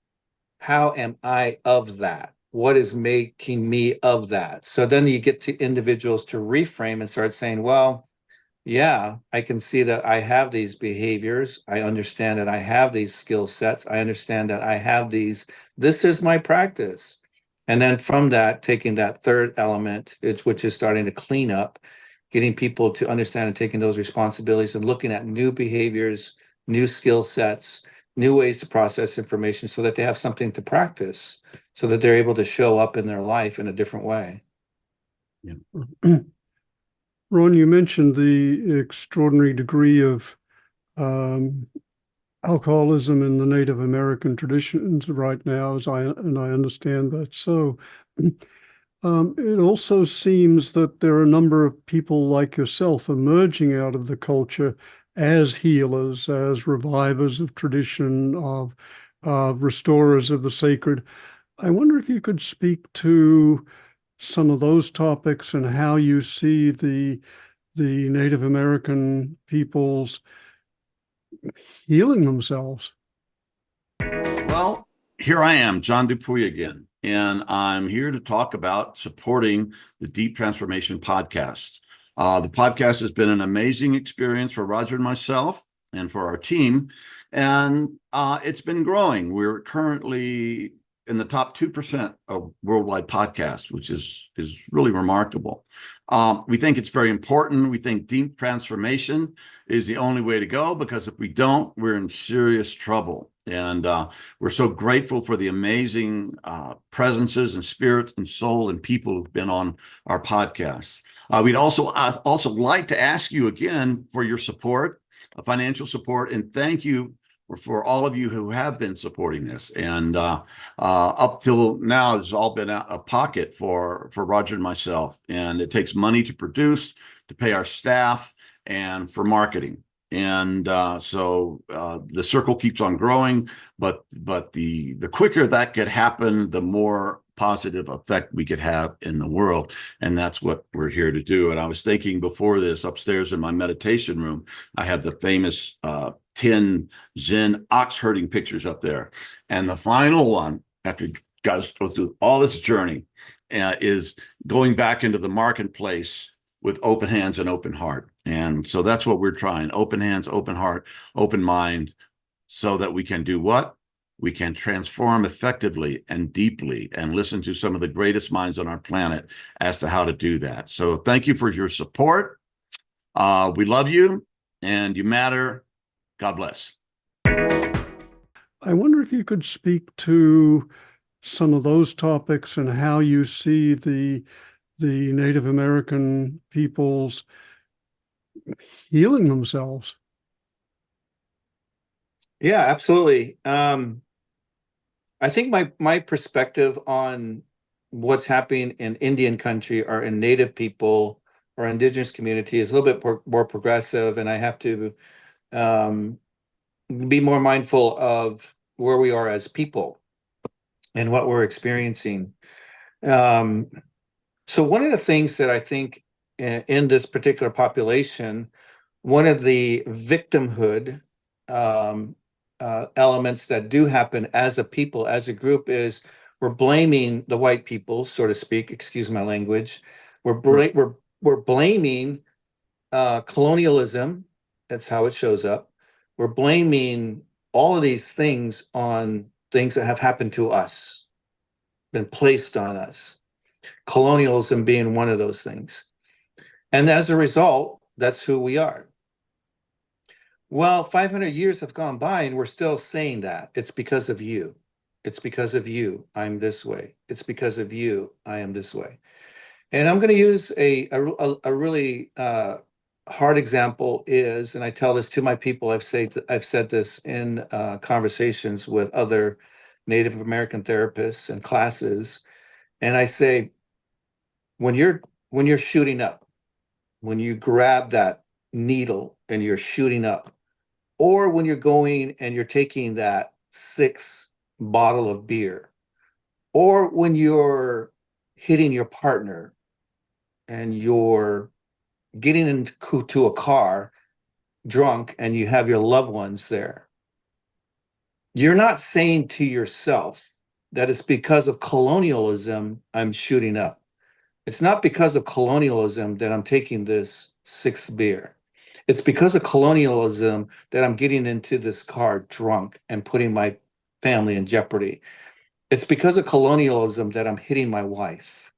how am I of that? What is making me of that? So then you get to individuals to reframe and start saying, well, yeah, I can see that I have these behaviors. I understand that I have these skill sets. I understand that I have these. This is my practice. And then from that, taking that third element, which is starting to clean up, getting people to understand and taking those responsibilities and looking at new behaviors, new skill sets, new ways to process information so that they have something to practice, so that they're able to show up in their life in a different way. Yeah. Ron, you mentioned the extraordinary degree of um, alcoholism in the Native American traditions right now, I understand that. So, it also seems that there are a number of people like yourself emerging out of the culture as healers, as revivers of tradition, of restorers of the sacred. I wonder if you could speak to some of those topics and how you see the Native American peoples healing themselves. Well, here I am, John Dupuy again, and I'm here to talk about supporting the Deep Transformation podcast. The podcast has been an amazing experience for Roger and myself and for our team, and it's been growing. We're currently in the top 2% of worldwide podcasts, which is really remarkable. We think it's very important. We think deep transformation is the only way to go, because if we don't, we're in serious trouble. And we're so grateful for the amazing presences and spirits and soul and people who've been on our podcast. We'd also like to ask you again for your support, financial support, and thank you for all of you who have been supporting this. And up till now, it's all been out of pocket for Roger and myself. And it takes money to produce, to pay our staff, and for marketing. And so the circle keeps on growing, but the quicker that could happen, the more positive effect we could have in the world. And that's what we're here to do. And I was thinking before this, upstairs in my meditation room, I have the famous 10 Zen ox herding pictures up there. And the final one, after you guys go through all this journey, is going back into the marketplace with open hands and open heart. And so that's what we're trying: open hands, open heart, open mind, so that we can do what? We can transform effectively and deeply and listen to some of the greatest minds on our planet as to how to do that. So thank you for your support. We love you, and you matter. God bless. I wonder if you could speak to some of those topics and how you see the Native American peoples healing themselves. Yeah, absolutely. I think my perspective on what's happening in Indian country or in Native people or indigenous community is a little bit more progressive, and I have to be more mindful of where we are as people and what we're experiencing. So one of the things that I think in this particular population, one of the victimhood elements that do happen as a people, as a group, is we're blaming the white people, so to speak. Excuse my language. We're blaming colonialism. That's how it shows up. We're blaming all of these things on things that have happened to us, been placed on us. Colonialism being one of those things. And as a result, that's who we are. Well, 500 years have gone by and we're still saying that. It's because of you. It's because of you, I'm this way. It's because of you, I am this way. And I'm going to use a really hard example is, and I tell this to my people, I've said this in conversations with other Native American therapists and classes, and I say, when you're shooting up, when you grab that needle and you're shooting up, or when you're going and you're taking that 6 bottle of beer, or when you're hitting your partner and you're getting into a car drunk and you have your loved ones there, you're not saying to yourself that it's because of colonialism I'm shooting up. It's not because of colonialism that I'm taking this 6th beer. It's because of colonialism that I'm getting into this car drunk and putting my family in jeopardy. It's because of colonialism that I'm hitting my wife.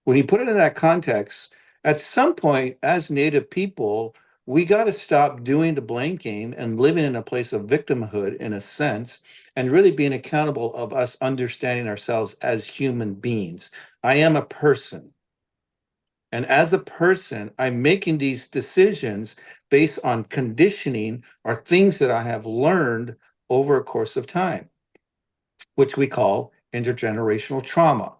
When you put it in that context, at some point, as Native people, we got to stop doing the blame game and living in a place of victimhood, in a sense, and really being accountable of us understanding ourselves as human beings. I am a person. And as a person, I'm making these decisions based on conditioning or things that I have learned over a course of time, which we call intergenerational trauma.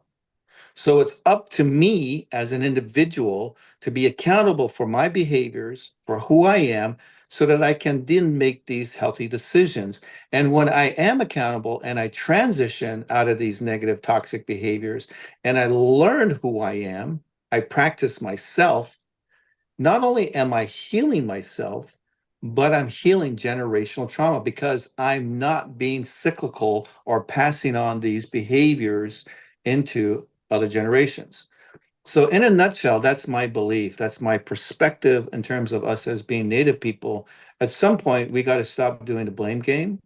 So it's up to me as an individual to be accountable for my behaviors, for who I am, so that I can then make these healthy decisions. And when I am accountable and I transition out of these negative, toxic behaviors, and I learn who I am, I practice myself, not only am I healing myself, but I'm healing generational trauma because I'm not being cyclical or passing on these behaviors into other generations. So, in a nutshell, that's my belief. That's my perspective in terms of us as being Native people. At some point, we got to stop doing the blame game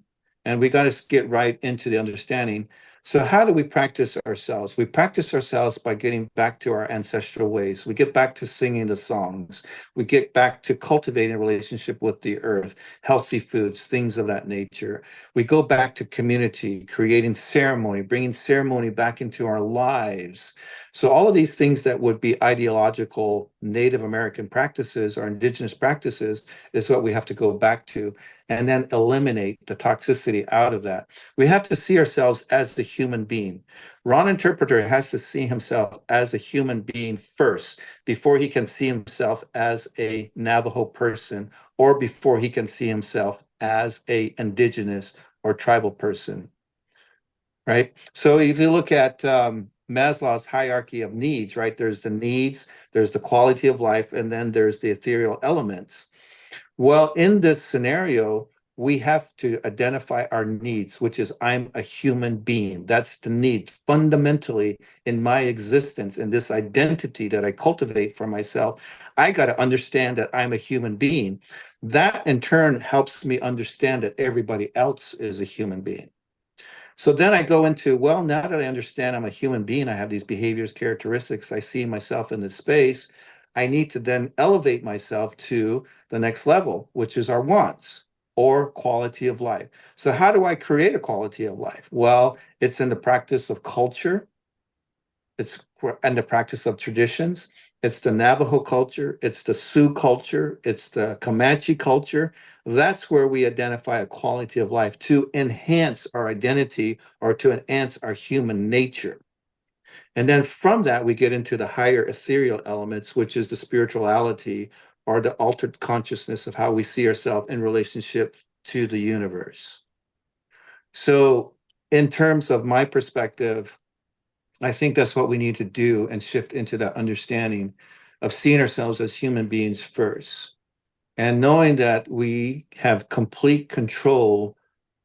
and we got to get right into the understanding. So, how do we practice ourselves? We practice ourselves by getting back to our ancestral ways. We get back to singing the songs. We get back to cultivating a relationship with the earth, healthy foods, things of that nature. We go back to community, creating ceremony, bringing ceremony back into our lives. So all of these things that would be ideological Native American practices or indigenous practices is what we have to go back to and then eliminate the toxicity out of that. We have to see ourselves as the human being. Ron Interpreter has to see himself as a human being first before he can see himself as a Navajo person or before he can see himself as a indigenous or tribal person, right? So if you look at Maslow's hierarchy of needs, right? There's the needs, there's the quality of life, and then there's the ethereal elements. Well, in this scenario, we have to identify our needs, which is I'm a human being. That's the need fundamentally in my existence, in this identity that I cultivate for myself. I got to understand that I'm a human being. That in turn helps me understand that everybody else is a human being. So then I go into, well, now that I understand I'm a human being, I have these behaviors, characteristics, I see myself in this space, I need to then elevate myself to the next level, which is our wants or quality of life. So how do I create a quality of life? Well, it's in the practice of culture. It's in the practice of traditions. It's the Navajo culture. It's the Sioux culture. It's the Comanche culture. That's where we identify a quality of life to enhance our identity or to enhance our human nature. And then from that, we get into the higher ethereal elements, which is the spirituality or the altered consciousness of how we see ourselves in relationship to the universe. So in terms of my perspective, I think that's what we need to do and shift into that understanding of seeing ourselves as human beings first and knowing that we have complete control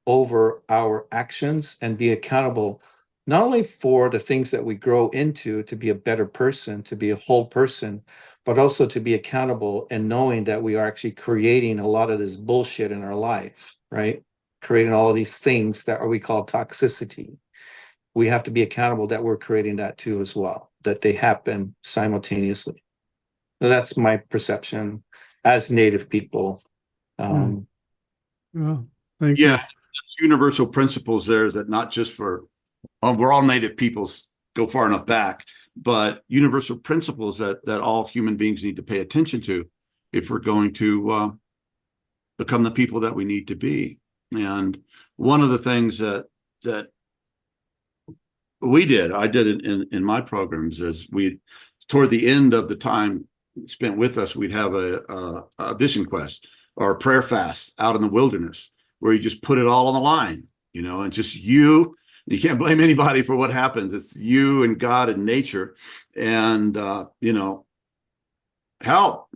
over our actions and be accountable not only for the things that we grow into to be a better person, to be a whole person, but also to be accountable and knowing that we are actually creating a lot of this bullshit in our life, right? Creating all of these things that we call toxicity. We have to be accountable that we're creating that too as well, that they happen simultaneously. So that's my perception as Native people. Yeah, thank Yeah, you. there's universal principles there that not just for, we're all Native peoples, go far enough back, but universal principles that all human beings need to pay attention to if we're going to become the people that we need to be. And one of the things that I did in my programs is toward the end of the time spent with us, we'd have a vision quest or a prayer fast out in the wilderness where you just put it all on the line, and just you can't blame anybody for what happens. It's you and God and nature and, help,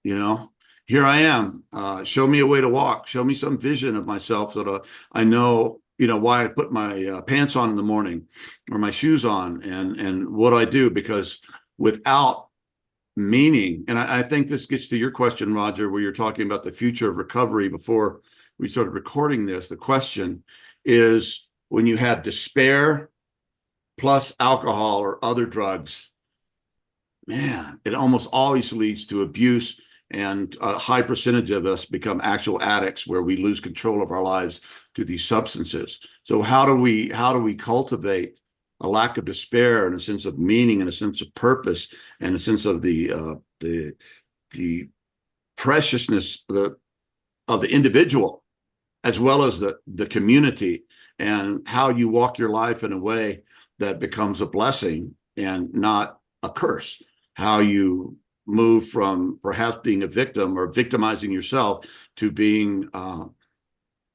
here I am, show me a way to walk, show me some vision of myself so that I know, why I put my pants on in the morning or my shoes on and what I do, because without meaning, and I think this gets to your question, Roger, where you're talking about the future of recovery before we started recording this. The question is, when you have despair plus alcohol or other drugs, man, it almost always leads to abuse, and a high percentage of us become actual addicts where we lose control of our lives to these substances. So how do we cultivate a lack of despair and a sense of meaning and a sense of purpose and a sense of the preciousness of the individual as well as the community, and how you walk your life in a way that becomes a blessing and not a curse. How you move from perhaps being a victim or victimizing yourself to being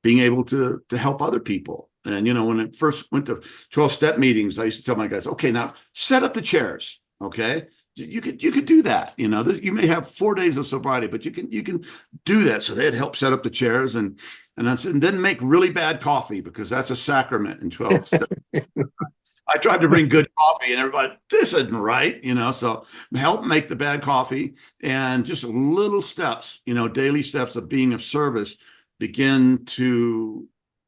able to help other people. And when I first went to 12-step meetings, I used to tell my guys, okay, now set up the chairs. Okay, you could do that. You may have 4 days of sobriety, but you can do that. So they'd help set up the chairs and then make really bad coffee, because that's a sacrament in 12 steps. I tried to bring good coffee and everybody, this isn't right, so help make the bad coffee, and just little steps, daily steps of being of service begin to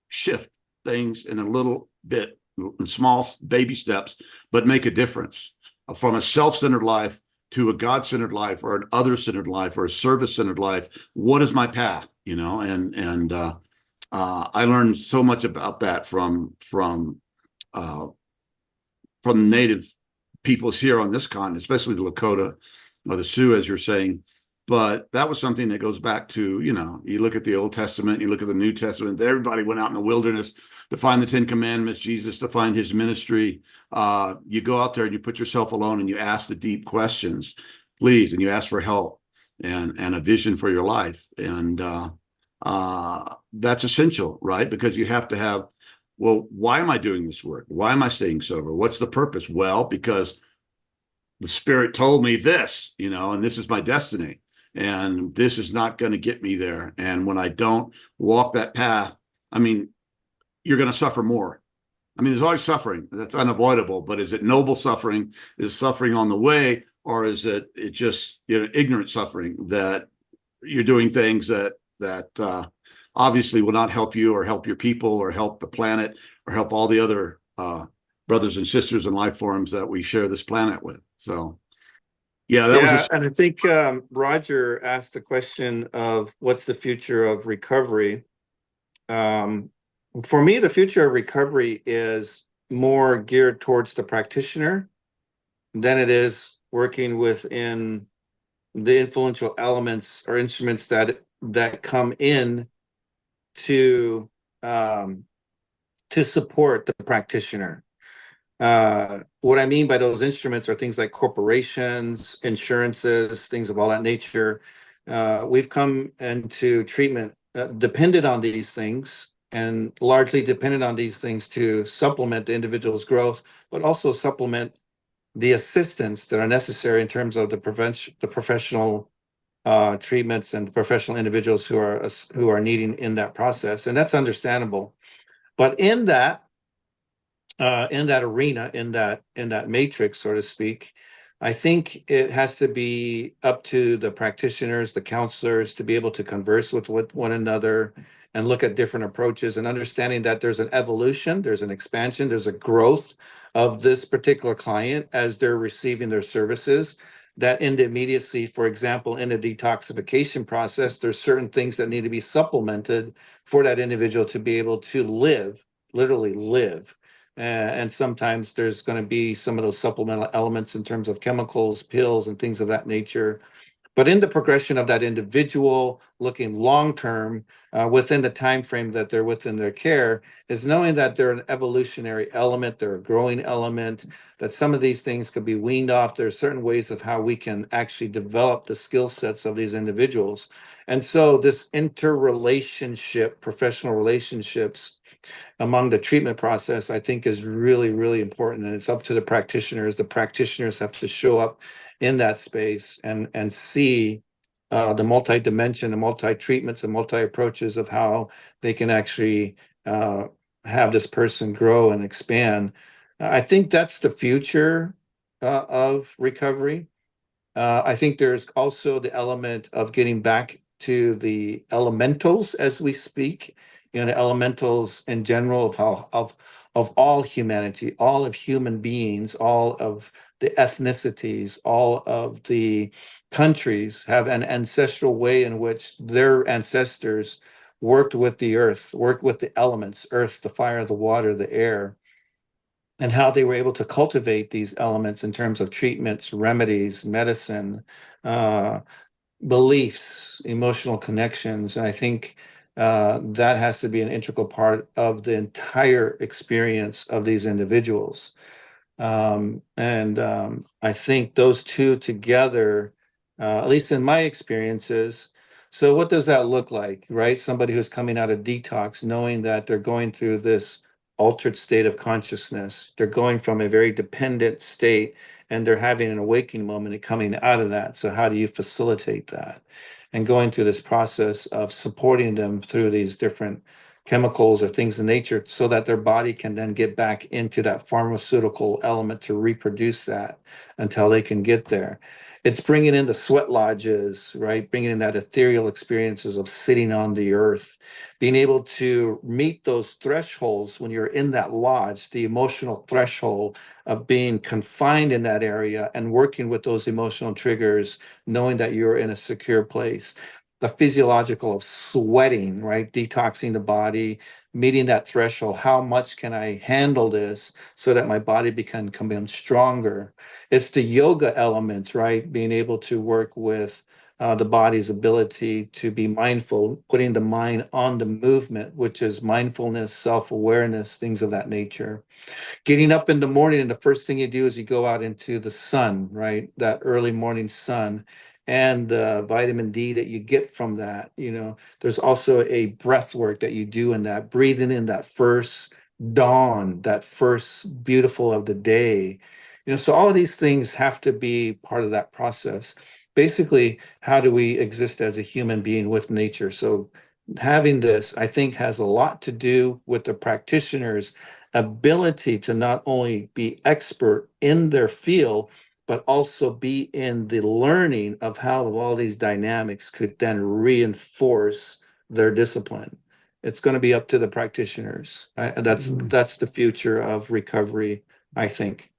shift things in a little bit, in small baby steps, but make a difference from a self-centered life to a God-centered life, or an other-centered life, or a service-centered life. What is my path? I learned so much about that from native peoples here on this continent, especially the Lakota or the Sioux, as you're saying. But that was something that goes back to, you look at the Old Testament, you look at the New Testament, everybody went out in the wilderness to find the 10 Commandments, Jesus to find his ministry. You go out there and you put yourself alone and you ask the deep questions, please, and you ask for help and a vision for your life. And that's essential, right? Because you have to have, well, why am I doing this work? Why am I staying sober? What's the purpose? Well, because the Spirit told me this, and this is my destiny. And this is not going to get me there. And when I don't walk that path, you're going to suffer more. There's always suffering. That's unavoidable. But is it noble suffering? Is suffering on the way? Or is it just ignorant suffering, that you're doing things that obviously will not help you or help your people or help the planet or help all the other brothers and sisters and life forms that we share this planet with? So yeah, and I think Roger asked the question of what's the future of recovery. For me, the future of recovery is more geared towards the practitioner than it is working within the influential elements or instruments that come in to support the practitioner. What I mean by those instruments are things like corporations, insurances, things of all that nature. We've come into treatment dependent on these things, and largely dependent on these things to supplement the individual's growth, but also supplement the assistance that are necessary in terms of the professional treatments and the professional individuals who are needing in that process. And that's understandable. But in that arena, in that matrix, so to speak, I think it has to be up to the practitioners, the counselors, to be able to converse with one another and look at different approaches, and understanding that there's an evolution, there's an expansion, there's a growth of this particular client as they're receiving their services. That in the immediacy, for example, in a detoxification process, there's certain things that need to be supplemented for that individual to be able to live, literally live. And sometimes there's going to be some of those supplemental elements in terms of chemicals, pills, and things of that nature. But in the progression of that individual, looking long-term within the time frame that they're within their care, is knowing that they're an evolutionary element, they're a growing element, that some of these things could be weaned off. There are certain ways of how we can actually develop the skill sets of these individuals. And so this interrelationship, professional relationships among the treatment process, I think, is really, really important. And it's up to the practitioners. The practitioners have to show up in that space and see the multi-dimension, the multi-treatments, and multi-approaches of how they can actually have this person grow and expand. I think that's the future of recovery. I think there's also the element of getting back to the elementals as we speak, the elementals in general of all humanity, all of human beings, all of the ethnicities, all of the countries have an ancestral way in which their ancestors worked with the earth, worked with the elements, earth, the fire, the water, the air. and how they were able to cultivate these elements in terms of treatments, remedies, medicine, uh, beliefs, emotional connections. And I think that has to be an integral part of the entire experience of these individuals. And I think those two together, at least in my experiences, so what does that look like, right? Somebody who's coming out of detox, knowing that they're going through this altered state of consciousness. They're going from a very dependent state and they're having an awakening moment and coming out of that. So how do you facilitate that? And going through this process of supporting them through these different chemicals or things in nature so that their body can then get back into that pharmaceutical element to reproduce that until they can get there. It's bringing in the sweat lodges, right? Bringing in that ethereal experiences of sitting on the earth, being able to meet those thresholds when you're in that lodge, the emotional threshold of being confined in that area and working with those emotional triggers, knowing that you're in a secure place. The physiological of sweating, right? Detoxing the body, meeting that threshold. How much can I handle this so that my body can become stronger? It's the yoga elements, right? Being able to work with the body's ability to be mindful, putting the mind on the movement, which is mindfulness, self-awareness, things of that nature. Getting up in the morning and the first thing you do is you go out into the sun, right? That early morning sun and the vitamin D that you get from that. There's also a breath work that you do in that, breathing in that first dawn, that first beautiful of the day. So all of these things have to be part of that process. Basically, how do we exist as a human being with nature? So having this, I think, has a lot to do with the practitioners' ability to not only be expert in their field, but also be in the learning of how all these dynamics could then reinforce their discipline. It's going to be up to the practitioners. That's the future of recovery, I think.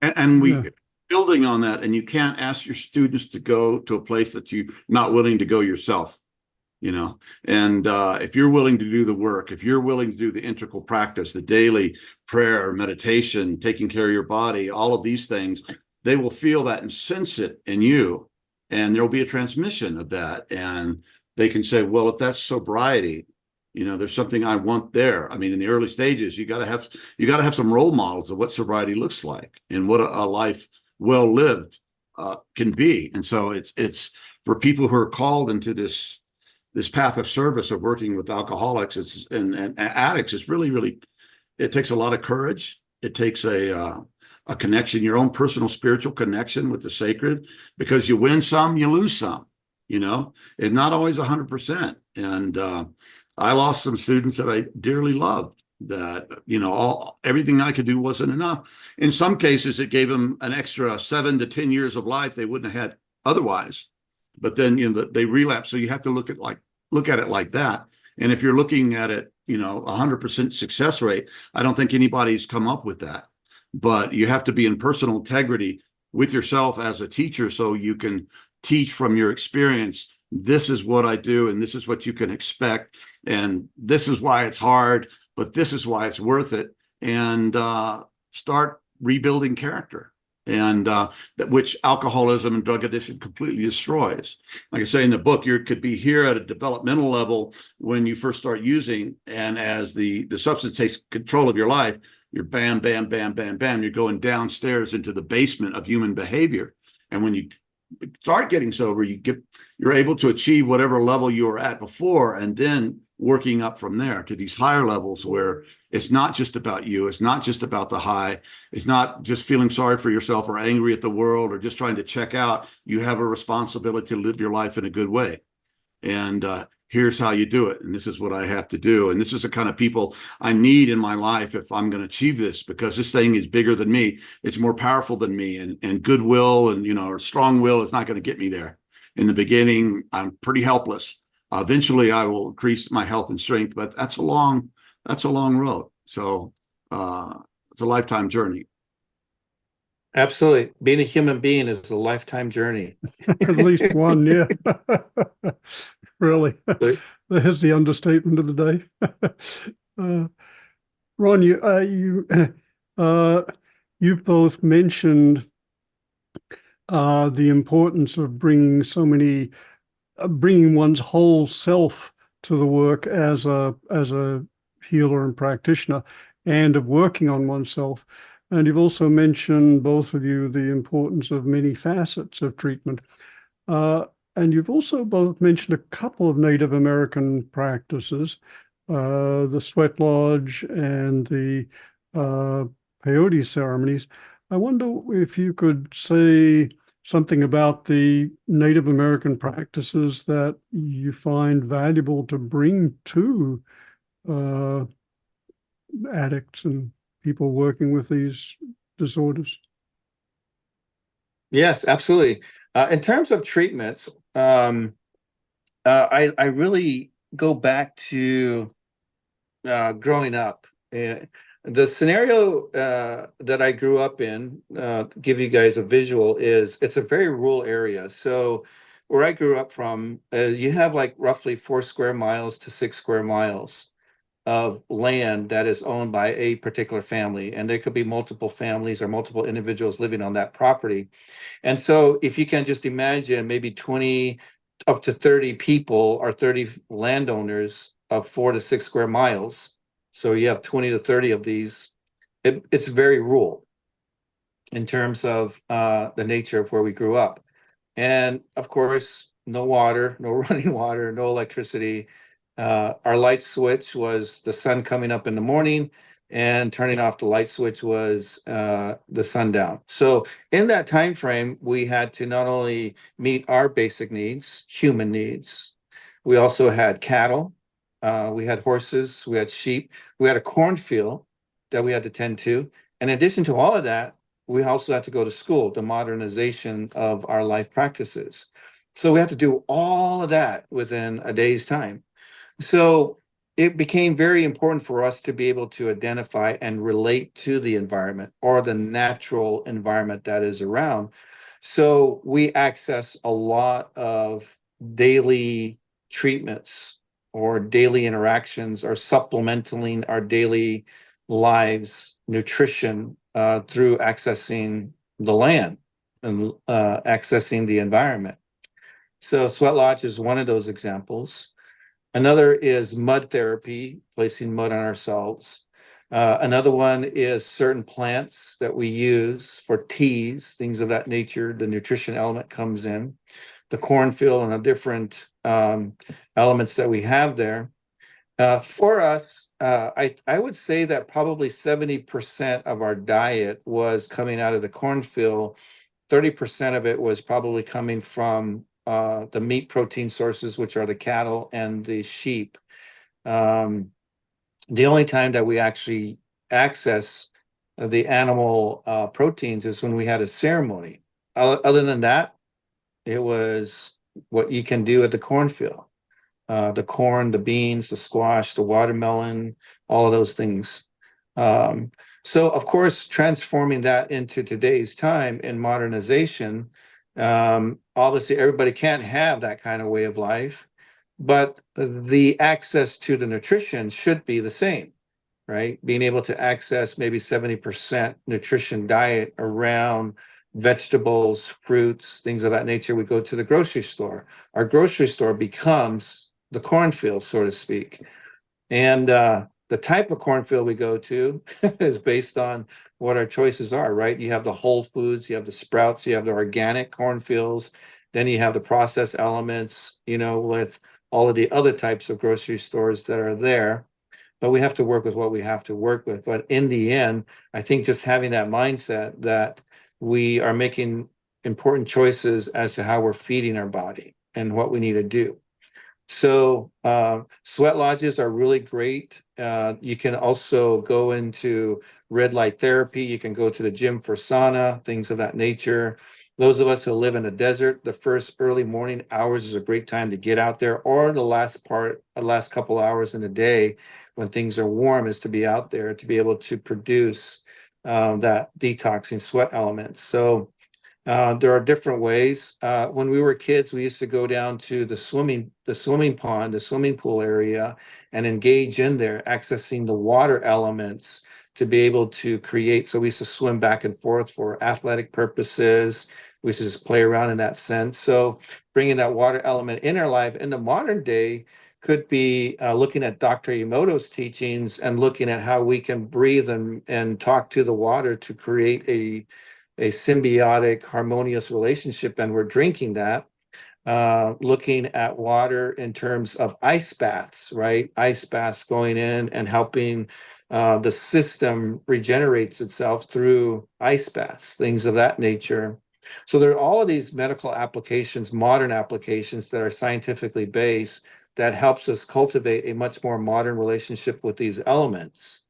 And we Yeah. building on that, and you can't ask your students to go to a place that you're not willing to go yourself. And if you're willing to do the work, if you're willing to do the integral practice, the daily prayer, meditation, taking care of your body, all of these things, they will feel that and sense it in you, and there'll be a transmission of that. And they can say, well, if that's sobriety, there's something I want there. I mean, in the early stages, you got to have some role models of what sobriety looks like and what a life well lived can be. And so it's for people who are called into this path of service of working with alcoholics and addicts. It's really, it takes a lot of courage. It takes a connection, your own personal spiritual connection with the sacred, because you win some, you lose some. It's not always 100%. And I lost some students that I dearly loved. That everything I could do wasn't enough. In some cases, it gave them an extra 7 to 10 years of life they wouldn't have had otherwise. But then they relapse. So you have to look at it like that. And if you're looking at it, 100% success rate, I don't think anybody's come up with that. But you have to be in personal integrity with yourself as a teacher, so you can teach from your experience. This is what I do, and this is what you can expect, and this is why it's hard, but this is why it's worth it. And start rebuilding character. And which alcoholism and drug addiction completely destroys. Like I say in the book, you could be here at a developmental level when you first start using, and as the substance takes control of your life, you're bam, bam, bam, bam, bam. You're going downstairs into the basement of human behavior. And when you start getting sober, you're able to achieve whatever level you were at before, and then working up from there to these higher levels where it's not just about you. It's not just about the high. It's not just feeling sorry for yourself or angry at the world or just trying to check out. You have a responsibility to live your life in a good way. And here's how you do it. And this is what I have to do. And this is the kind of people I need in my life if I'm going to achieve this, because this thing is bigger than me. It's more powerful than me. And goodwill and, or strong will is not going to get me there. In the beginning, I'm pretty helpless. Eventually, I will increase my health and strength, but that's a long road. So it's a lifetime journey. Absolutely. Being a human being is a lifetime journey. At least one, yeah. Really. There's the understatement of the day. Ron, You've both mentioned the importance of bringing one's whole self to the work as a healer and practitioner, and of working on oneself. And you've also mentioned, both of you, the importance of many facets of treatment. And you've also both mentioned a couple of Native American practices, the sweat lodge and the peyote ceremonies. I wonder if you could say something about the Native American practices that you find valuable to bring to uh, addicts and people working with these disorders. Yes, absolutely. In terms of treatments, I really go back to growing up. The scenario that I grew up in, give you guys a visual, is it's a very rural area. So where I grew up from, you have like roughly 4 square miles to 6 square miles of land that is owned by a particular family. And there could be multiple families or multiple individuals living on that property. And so if you can just imagine maybe 20 up to 30 people or 30 landowners of 4 to 6 square miles. So you have 20 to 30 of these. It's very rural in terms of the nature of where we grew up. And of course, no water, no running water, no electricity. Our light switch was the sun coming up in the morning, and turning off the light switch was the sundown. So in that time frame, we had to not only meet our basic needs, human needs, we also had cattle, we had horses, we had sheep, we had a cornfield that we had to tend to. In addition to all of that, we also had to go to school, the modernization of our life practices. So we had to do all of that within a day's time. So it became very important for us to be able to identify and relate to the environment, or the natural environment that is around. So we access a lot of daily treatments or daily interactions, or supplementing our daily lives, nutrition, through accessing the land and accessing the environment. So Sweat Lodge is one of those examples. Another is mud therapy, placing mud on ourselves. Another one is certain plants that we use for teas, things of that nature. The nutrition element comes in. The cornfield and the different elements that we have there. For us, I would say that probably 70% of our diet was coming out of the cornfield. 30% of it was probably coming from the meat protein sources, which are the cattle and the sheep. The only time that we actually access the animal proteins is when we had a ceremony. Other than that, it was what you can do at the cornfield. The corn, the beans, the squash, the watermelon, all of those things. So, of course, transforming that into today's time in modernization, obviously everybody can't have that kind of way of life, but the access to the nutrition should be the same, right? Being able to access maybe 70% nutrition diet around vegetables, fruits, things of that nature. We go to the grocery store. Our grocery store becomes the cornfield, so to speak. And the type of cornfield we go to is based on what our choices are, right? You have the whole foods, you have the sprouts, you have the organic cornfields, then you have the processed elements, with all of the other types of grocery stores that are there. But we have to work with what we have to work with. But in the end, I think just having that mindset that we are making important choices as to how we're feeding our body and what we need to do. So sweat lodges are really great. You can also go into red light therapy. You can go to the gym for sauna, things of that nature. Those of us who live in the desert, the first early morning hours is a great time to get out there, or the last couple hours in the day when things are warm is to be out there to be able to produce that detoxing sweat element. So there are different ways. When we were kids, we used to go down to the swimming pond, the swimming pool area, and engage in there, accessing the water elements to be able to create. So we used to swim back and forth for athletic purposes. We used to just play around in that sense. So bringing that water element in our life in the modern day could be looking at Dr. Emoto's teachings and looking at how we can breathe and talk to the water to create a symbiotic, harmonious relationship. And we're drinking that. Looking at water in terms of ice baths, right? Ice baths going in and helping the system regenerates itself through ice baths, things of that nature. So there are all of these medical applications, modern applications that are scientifically based that helps us cultivate a much more modern relationship with these elements.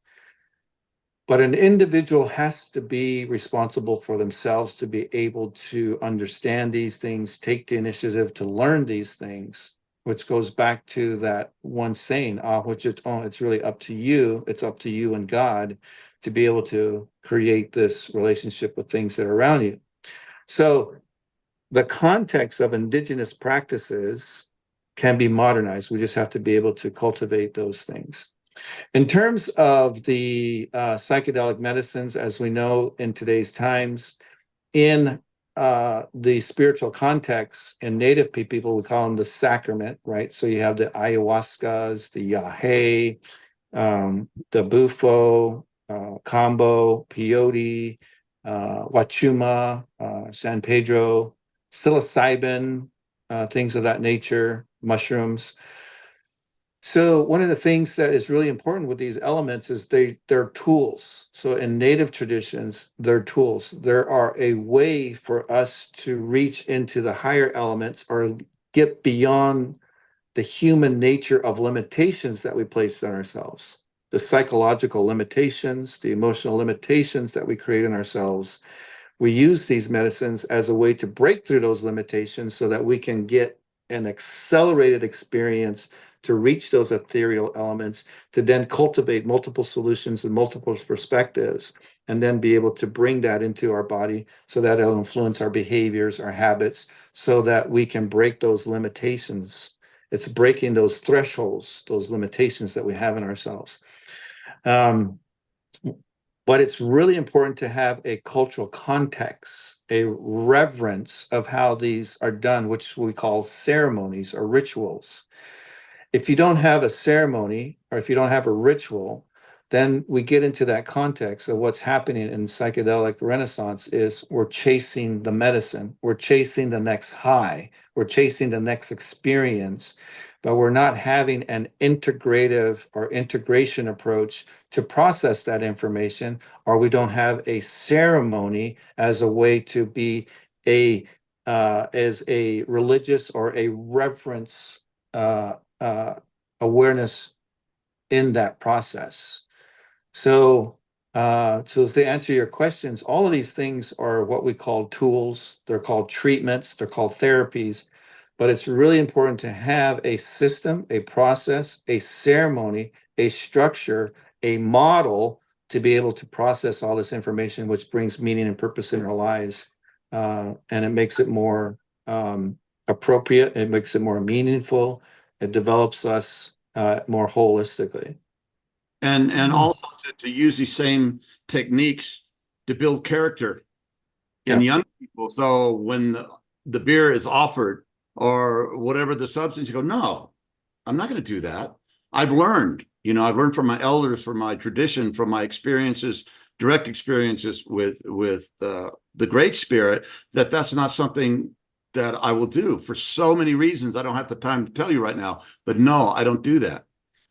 But an individual has to be responsible for themselves to be able to understand these things, take the initiative to learn these things, which goes back to that one saying, which is, it's really up to you. It's up to you and God to be able to create this relationship with things that are around you. So the context of indigenous practices can be modernized. We just have to be able to cultivate those things. In terms of the psychedelic medicines, as we know in today's times, in the spiritual context, in Native people, we call them the sacrament, right? So you have the ayahuascas, the yahe, the bufo, kambo, peyote, wachuma, San Pedro, psilocybin, things of that nature, mushrooms. So one of the things that is really important with these elements is they're tools. So in Native traditions, they're tools. There are a way for us to reach into the higher elements or get beyond the human nature of limitations that we place on ourselves, the psychological limitations, the emotional limitations that we create in ourselves. We use these medicines as a way to break through those limitations so that we can get an accelerated experience to reach those ethereal elements, to then cultivate multiple solutions and multiple perspectives, and then be able to bring that into our body so that it'll influence our behaviors, our habits, so that we can break those limitations. It's breaking those thresholds, those limitations that we have in ourselves. But it's really important to have a cultural context, a reverence of how these are done, which we call ceremonies or rituals. If you don't have a ceremony or if you don't have a ritual, then we get into that context of what's happening in psychedelic renaissance is we're chasing the medicine, we're chasing the next high, we're chasing the next experience, but we're not having an integrative or integration approach to process that information, or we don't have a ceremony as a way to be as a religious or a reverence awareness in that process. So to answer your questions, all of these things are what we call tools. They're called treatments. They're called therapies. But it's really important to have a system, a process, a ceremony, a structure, a model to be able to process all this information, which brings meaning and purpose in our lives. And it makes it more appropriate. It makes it more meaningful. It develops us more holistically. And also to use these same techniques to build character in young people. So when the beer is offered or whatever the substance, you go, no, I'm not going to do that. I've learned from my elders, from my tradition, from my experiences, direct experiences with the Great Spirit, that's not something that I will do for so many reasons. I don't have the time to tell you right now, but no, I don't do that.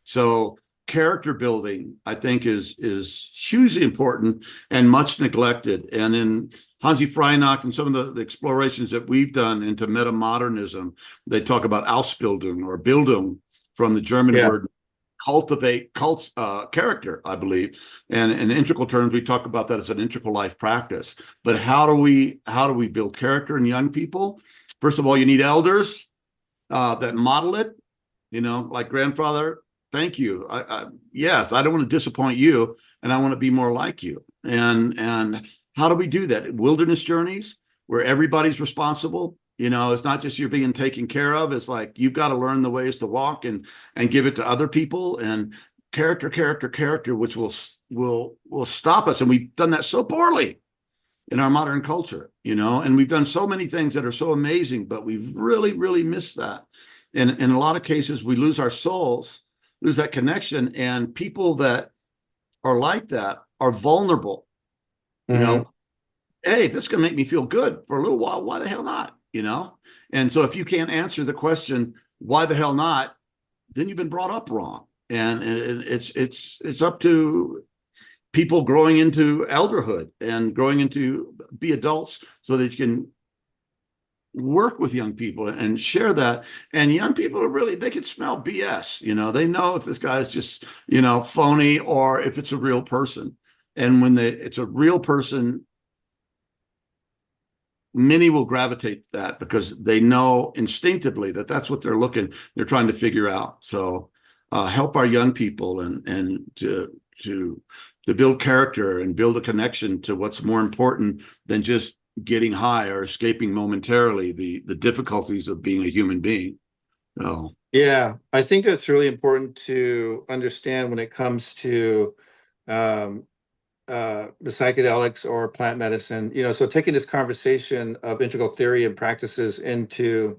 So character building, I think, is hugely important and much neglected. And in Hansi Freinacht and some of the explorations that we've done into metamodernism, they talk about Ausbildung or Bildung from the German word cultivate, character, I believe. And in integral terms, we talk about that as an integral life practice. But how do we build character in young people? First of all, you need elders that model it, like grandfather. Thank you. Yes, I don't want to disappoint you, and I want to be more like you. And how do we do that? Wilderness journeys where everybody's responsible. It's not just you're being taken care of. It's like you've got to learn the ways to walk and give it to other people. And character, which will stop us. And we've done that so poorly in our modern culture, and we've done so many things that are so amazing, but we've really, really missed that. And in a lot of cases, we lose our souls, lose that connection. And people that are like that are vulnerable. Hey, this is going to make me feel good for a little while. Why the hell not? And so if you can't answer the question, why the hell not, then you've been brought up wrong. And it's up to people growing into elderhood and growing into be adults so that you can work with young people and share that. And young people are really, they can smell BS. They know if this guy is just, phony or if it's a real person. And when it's a real person, many will gravitate to that because they know instinctively that that's what they're trying to figure out. So help our young people and to build character and build a connection to what's more important than just getting high or escaping momentarily the difficulties of being a human being. So yeah, I think that's really important to understand when it comes to the psychedelics or plant medicine. So taking this conversation of integral theory and practices into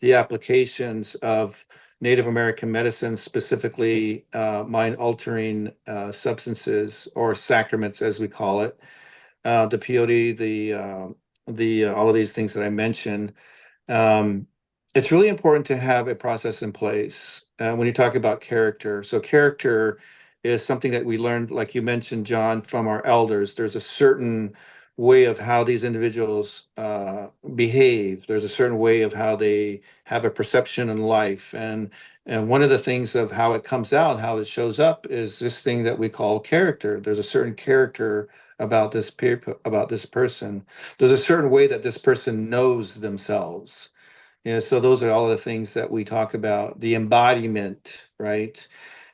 the applications of Native American medicine, specifically mind-altering substances or sacraments, as we call it, the peyote, the all of these things that I mentioned. It's really important to have a process in place when you talk about character. So character is something that we learned, like you mentioned, John, from our elders. There's a certain way of how these individuals behave. There's a certain way of how they have a perception in life. And one of the things of how it comes out, how it shows up, is this thing that we call character. There's a certain character about this person. There's a certain way that this person knows themselves. So those are all the things that we talk about, the embodiment, right?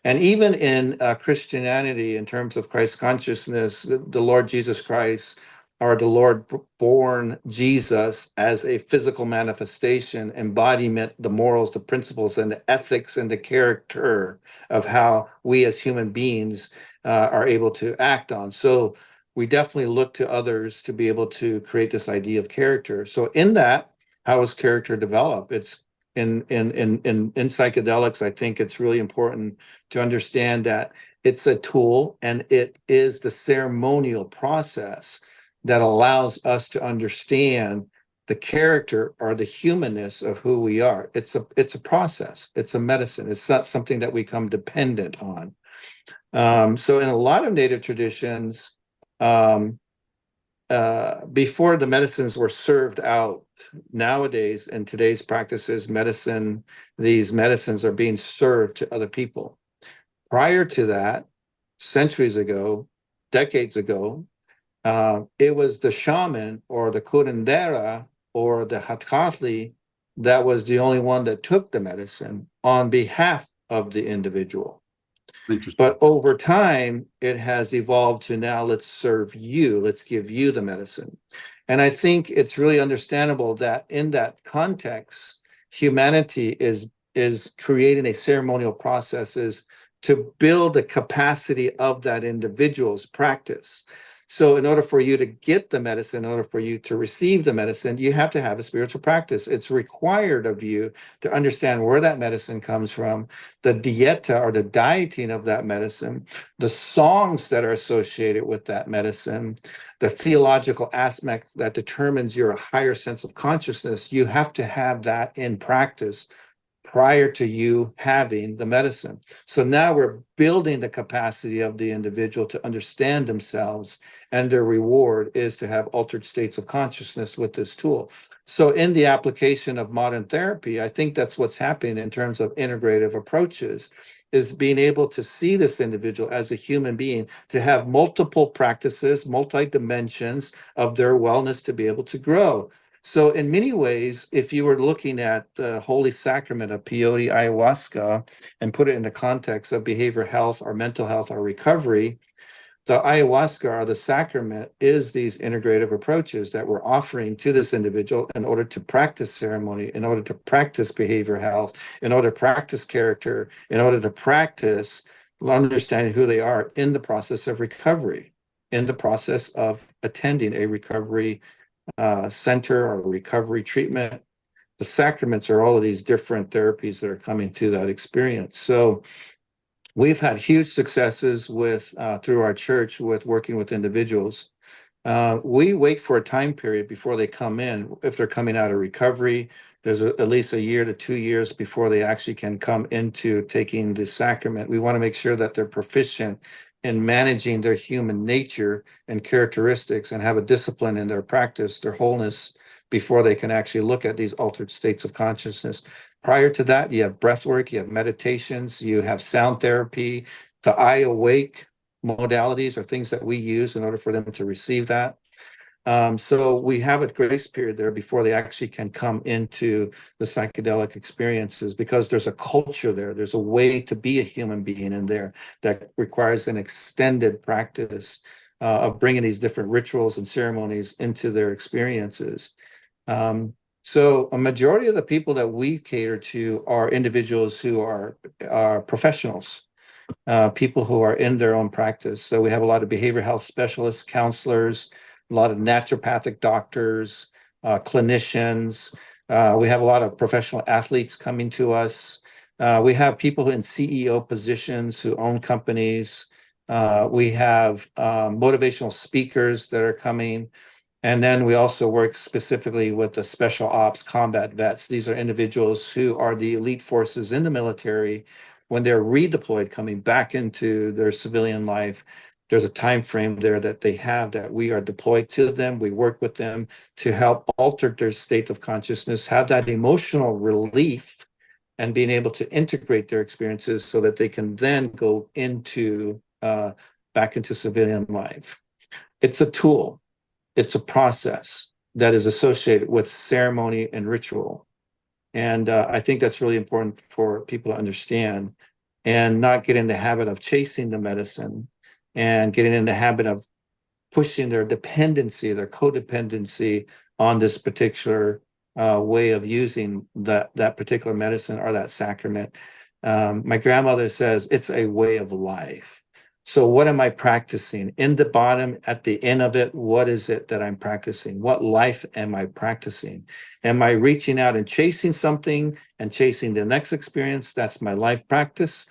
And even in Christianity, in terms of Christ consciousness, the Lord Jesus Christ, or the Lord born Jesus as a physical manifestation, embodiment, the morals, the principles, and the ethics and the character of how we as human beings are able to act on. So we definitely look to others to be able to create this idea of character. So in that, how is character developed? It's in psychedelics. I think it's really important to understand that it's a tool, and it is the ceremonial process that allows us to understand the character or the humanness of who we are. It's a process. It's a medicine. It's not something that we become dependent on. So in a lot of Native traditions, before the medicines were served out, nowadays in today's practices, these medicines are being served to other people. Prior to that, centuries ago, decades ago, it was the shaman or the curandera or the hatkatli that was the only one that took the medicine on behalf of the individual. But over time, it has evolved to now, let's serve you, let's give you the medicine. And I think it's really understandable that in that context, humanity is creating a ceremonial processes to build the capacity of that individual's practice. So in order for you to get the medicine, in order for you to receive the medicine, you have to have a spiritual practice. It's required of you to understand where that medicine comes from, the dieta or the dieting of that medicine, the songs that are associated with that medicine, the theological aspect that determines your higher sense of consciousness. You have to have that in practice prior to you having the medicine. So now we're building the capacity of the individual to understand themselves, and their reward is to have altered states of consciousness with this tool. So in the application of modern therapy, I think that's what's happening in terms of integrative approaches, is being able to see this individual as a human being, to have multiple practices, multi-dimensions of their wellness to be able to grow. So in many ways, if you were looking at the holy sacrament of peyote ayahuasca and put it in the context of behavioral health or mental health or recovery, the ayahuasca or the sacrament is these integrative approaches that we're offering to this individual in order to practice ceremony, in order to practice behavioral health, in order to practice character, in order to practice understanding who they are in the process of recovery, in the process of attending a recovery center or recovery treatment. The sacraments are all of these different therapies that are coming to that experience. So we've had huge successes with through our church with working with individuals. We wait for a time period before they come in. If they're coming out of recovery, there's at least a year to 2 years before they actually can come into taking the sacrament. We want to make sure that they're proficient in managing their human nature and characteristics and have a discipline in their practice, their wholeness, before they can actually look at these altered states of consciousness. Prior to that, you have breath work, you have meditations, you have sound therapy, the eye awake modalities are things that we use in order for them to receive that. So we have a grace period there before they actually can come into the psychedelic experiences, because there's a culture there. There's a way to be a human being in there that requires an extended practice of bringing these different rituals and ceremonies into their experiences. So a majority of the people that we cater to are individuals who are professionals, people who are in their own practice. So we have a lot of behavioral health specialists, counselors, a lot of naturopathic doctors, clinicians. We have a lot of professional athletes coming to us. We have people in CEO positions who own companies. We have motivational speakers that are coming. And then we also work specifically with the special ops combat vets. These are individuals who are the elite forces in the military. When they're redeployed, coming back into their civilian life, there's a time frame there that they have that we are deployed to them. We work with them to help alter their state of consciousness, have that emotional relief, and being able to integrate their experiences so that they can then go into back into civilian life. It's a tool. It's a process that is associated with ceremony and ritual. And I think that's really important for people to understand and not get in the habit of chasing the medicine and getting in the habit of pushing their dependency, their codependency on this particular way of using that particular medicine or that sacrament. My grandmother says it's a way of life. So what am I practicing? In the bottom, at the end of it, what is it that I'm practicing? What life am I practicing? Am I reaching out and chasing something and chasing the next experience? That's my life practice.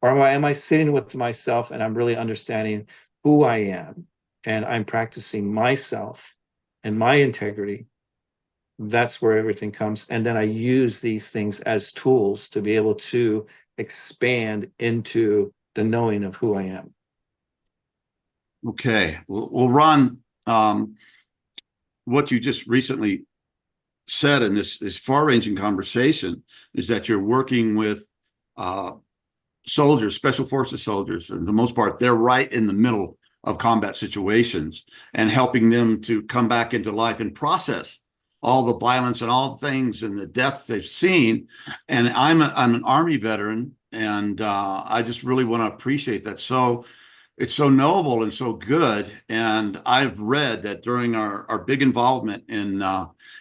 Or am I sitting with myself and I'm really understanding who I am and I'm practicing myself and my integrity? That's where everything comes. And then I use these things as tools to be able to expand into the knowing of who I am. Okay. Well, Ron, what you just recently said in this far-ranging conversation is that you're working with soldiers, special forces soldiers. For the most part, they're right in the middle of combat situations and helping them to come back into life and process all the violence and all the things and the death they've seen. And I'm an Army veteran, and I just really want to appreciate that. So it's so noble and so good. And I've read that during our big involvement in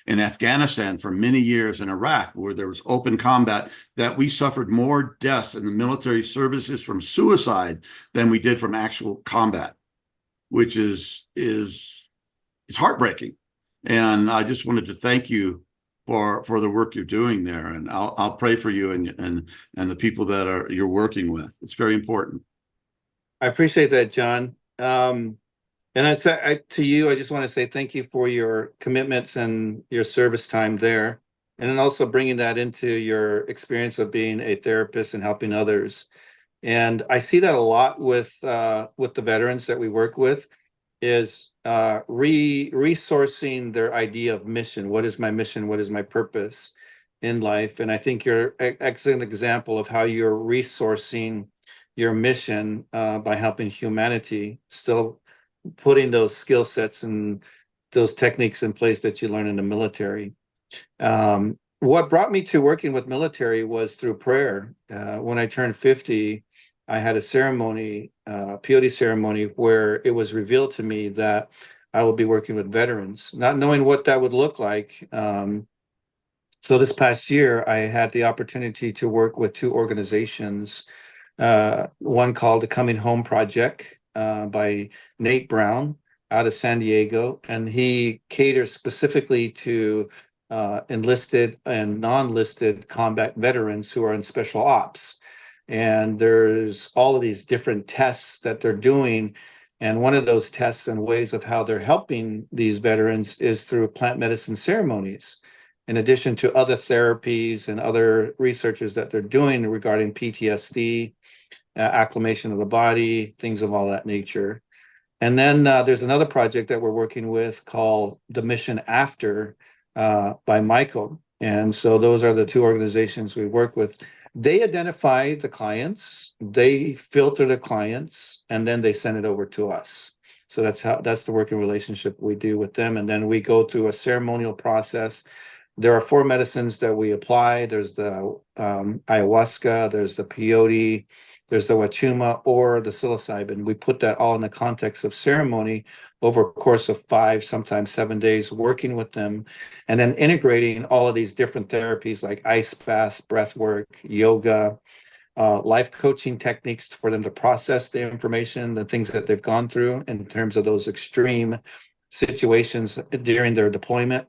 Afghanistan for many years, in Iraq, where there was open combat, that we suffered more deaths in the military services from suicide than we did from actual combat, which is it's heartbreaking. And I just wanted to thank you for the work you're doing there. And I'll pray for you and the people that you're working with. It's very important. I appreciate that, John. And to you, I just want to say thank you for your commitments and your service time there, and then also bringing that into your experience of being a therapist and helping others. And I see that a lot with the veterans that we work with, is resourcing their idea of mission. What is my mission? What is my purpose in life? And I think you're an excellent example of how you're resourcing your mission by helping humanity, still putting those skill sets and those techniques in place that you learn in the military. What brought me to working with military was through prayer. When I turned 50, I had a ceremony, peyote ceremony, where it was revealed to me that I will be working with veterans, not knowing what that would look like. So this past year, I had the opportunity to work with two organizations one called the Coming Home Project by Nate Brown out of San Diego, and he caters specifically to enlisted and non-listed combat veterans who are in special ops. And there's all of these different tests that they're doing. And one of those tests and ways of how they're helping these veterans is through plant medicine ceremonies, in addition to other therapies and other researches that they're doing regarding PTSD, acclimation of the body, things of all that nature. And then there's another project that we're working with called The Mission After by Michael. And so those are the two organizations we work with. They identify the clients, they filter the clients, and then they send it over to us. So that's the working relationship we do with them. And then we go through a ceremonial process. There are 4 medicines that we apply. There's the ayahuasca, there's the peyote, there's the wachuma, or the psilocybin. We put that all in the context of ceremony over a course of 5, sometimes 7 days, working with them, and then integrating all of these different therapies like ice bath, breath work, yoga, life coaching techniques for them to process the information, the things that they've gone through in terms of those extreme situations during their deployment,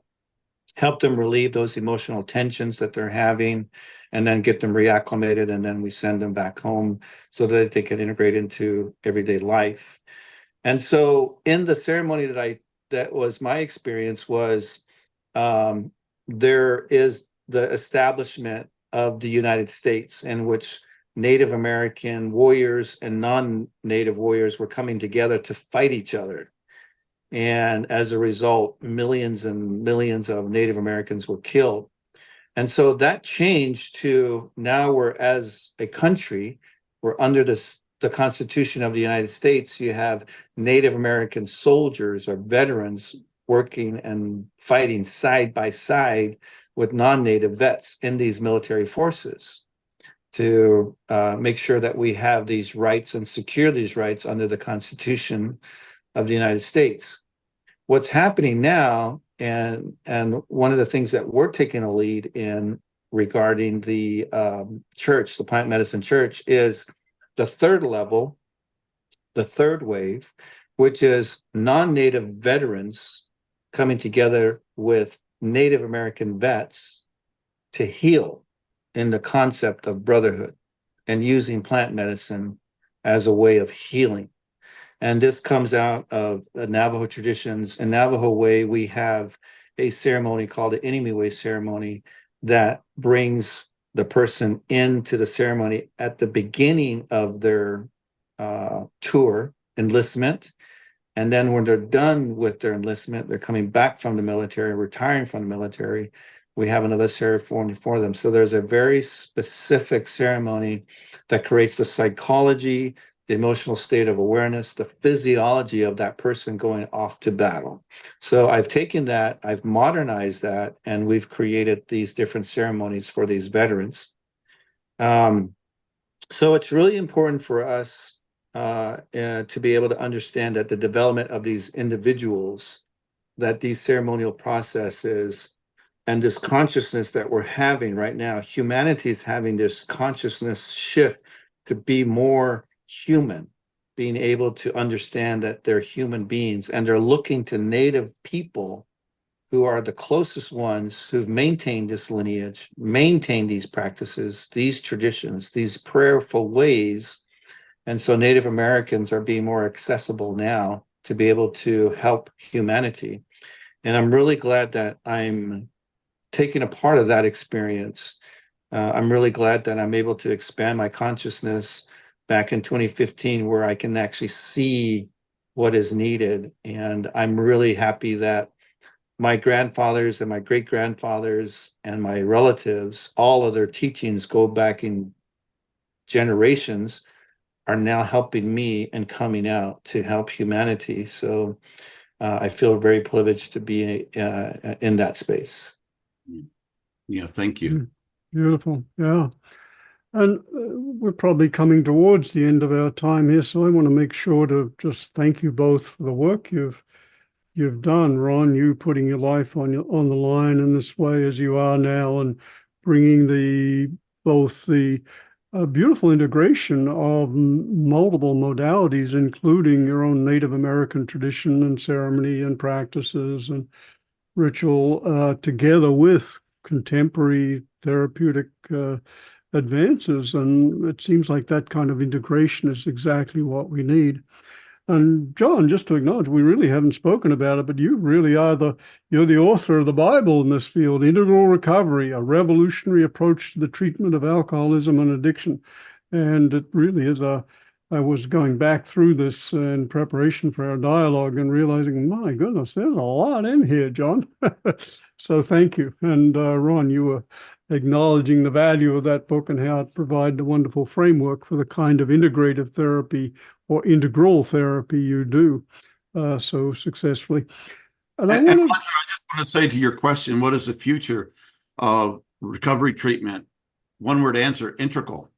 help them relieve those emotional tensions that they're having, and then get them reacclimated, and then we send them back home so that they can integrate into everyday life. And so in the ceremony that was my experience was there is the establishment of the United States, in which Native American warriors and non-Native warriors were coming together to fight each other. And as a result, millions and millions of Native Americans were killed. And so that changed to now we're, as a country, we're under the Constitution of the United States. You have Native American soldiers or veterans working and fighting side by side with non-Native vets in these military forces to make sure that we have these rights and secure these rights under the Constitution of the United States. What's happening now, and one of the things that we're taking a lead in regarding the church, the plant medicine church, is the third level, the third wave, which is non-Native veterans coming together with Native American vets to heal in the concept of brotherhood and using plant medicine as a way of healing. And this comes out of the Navajo traditions. In Navajo way, we have a ceremony called the Enemy Way ceremony that brings the person into the ceremony at the beginning of their tour, enlistment. And then when they're done with their enlistment, they're coming back from the military, retiring from the military, we have another ceremony for them. So there's a very specific ceremony that creates the psychology, the emotional state of awareness, the physiology of that person going off to battle. So I've taken that, I've modernized that, and we've created these different ceremonies for these veterans. So it's really important for us to be able to understand that the development of these individuals, that these ceremonial processes and this consciousness that we're having right now, humanity is having this consciousness shift to be more human, being able to understand that they're human beings, and they're looking to Native people who are the closest ones who've maintained this lineage, maintained these practices, these traditions, these prayerful ways. And so Native Americans are being more accessible now to be able to help humanity. And I'm really glad that I'm taking a part of that experience. I'm really glad that I'm able to expand my consciousness back in 2015, where I can actually see what is needed. And I'm really happy that my grandfathers and my great-grandfathers and my relatives, all of their teachings go back in generations, are now helping me and coming out to help humanity. So I feel very privileged to be in that space. Yeah, thank you. Beautiful. Yeah. And we're probably coming towards the end of our time here, so I want to make sure to just thank you both for the work you've done. Ron, you putting your life on the line in this way as you are now, and bringing both the a beautiful integration of multiple modalities, including your own Native American tradition and ceremony and practices and ritual, together with contemporary therapeutic advances. And it seems like that kind of integration is exactly what we need. And John, just to acknowledge, we really haven't spoken about it, but you really are you're the author of the Bible in this field, Integral Recovery, a revolutionary approach to the treatment of alcoholism and addiction. And it really is I was going back through this in preparation for our dialogue and realizing, my goodness, there's a lot in here, John. So thank you. And Ron, you were acknowledging the value of that book and how it provided a wonderful framework for the kind of integrative therapy or integral therapy you do so successfully. And I Roger, I just want to say to your question, what is the future of recovery treatment? One word answer, integral.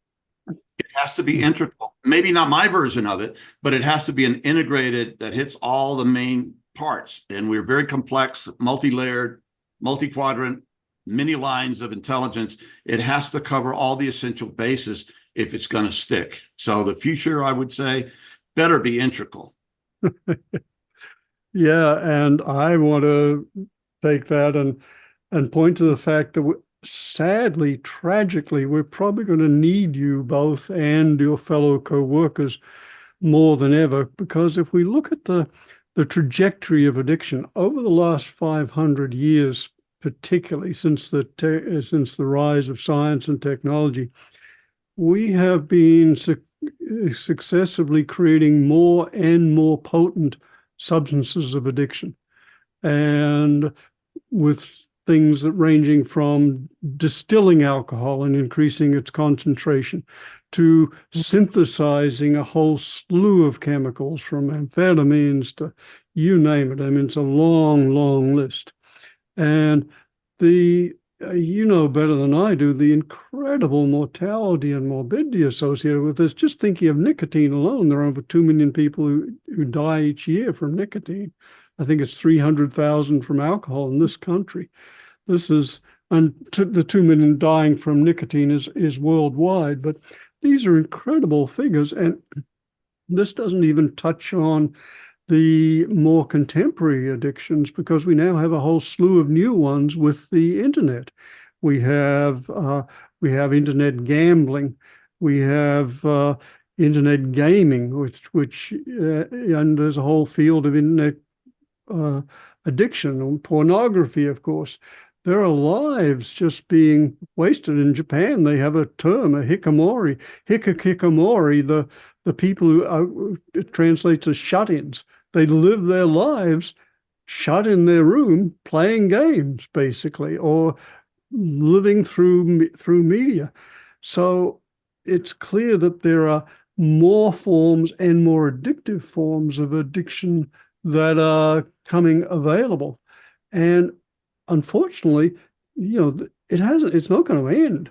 It has to be integral. Maybe not my version of it, but it has to be an integrated that hits all the main parts. And we're very complex, multi-layered, multi-quadrant, many lines of intelligence. It has to cover all the essential bases if it's going to stick. So the future, I would say, better be integral. Yeah, and I want to take that and point to the fact that sadly, tragically, we're probably going to need you both and your fellow co-workers more than ever, because if we look at the trajectory of addiction over the last 500 years, particularly since the rise of science and technology, we have been successively creating more and more potent substances of addiction, and with things that ranging from distilling alcohol and increasing its concentration to synthesizing a whole slew of chemicals from amphetamines to you name it. I mean, it's a long, long list. And you know better than I do, the incredible mortality and morbidity associated with this. Just thinking of nicotine alone, there are over 2 million people who die each year from nicotine. I think it's 300,000 from alcohol in this country. And the 2 million dying from nicotine is worldwide, but these are incredible figures. And this doesn't even touch on the more contemporary addictions, because we now have a whole slew of new ones with the internet. We have internet gambling, we have internet gaming, which and there's a whole field of internet addiction, and pornography, of course. There are lives just being wasted. In Japan, they have a term, a hikikomori. The people who it translates as shut-ins. They live their lives shut in their room playing games, basically, or living through media. So it's clear that there are more forms and more addictive forms of addiction that are coming available. And unfortunately, it's not going to end.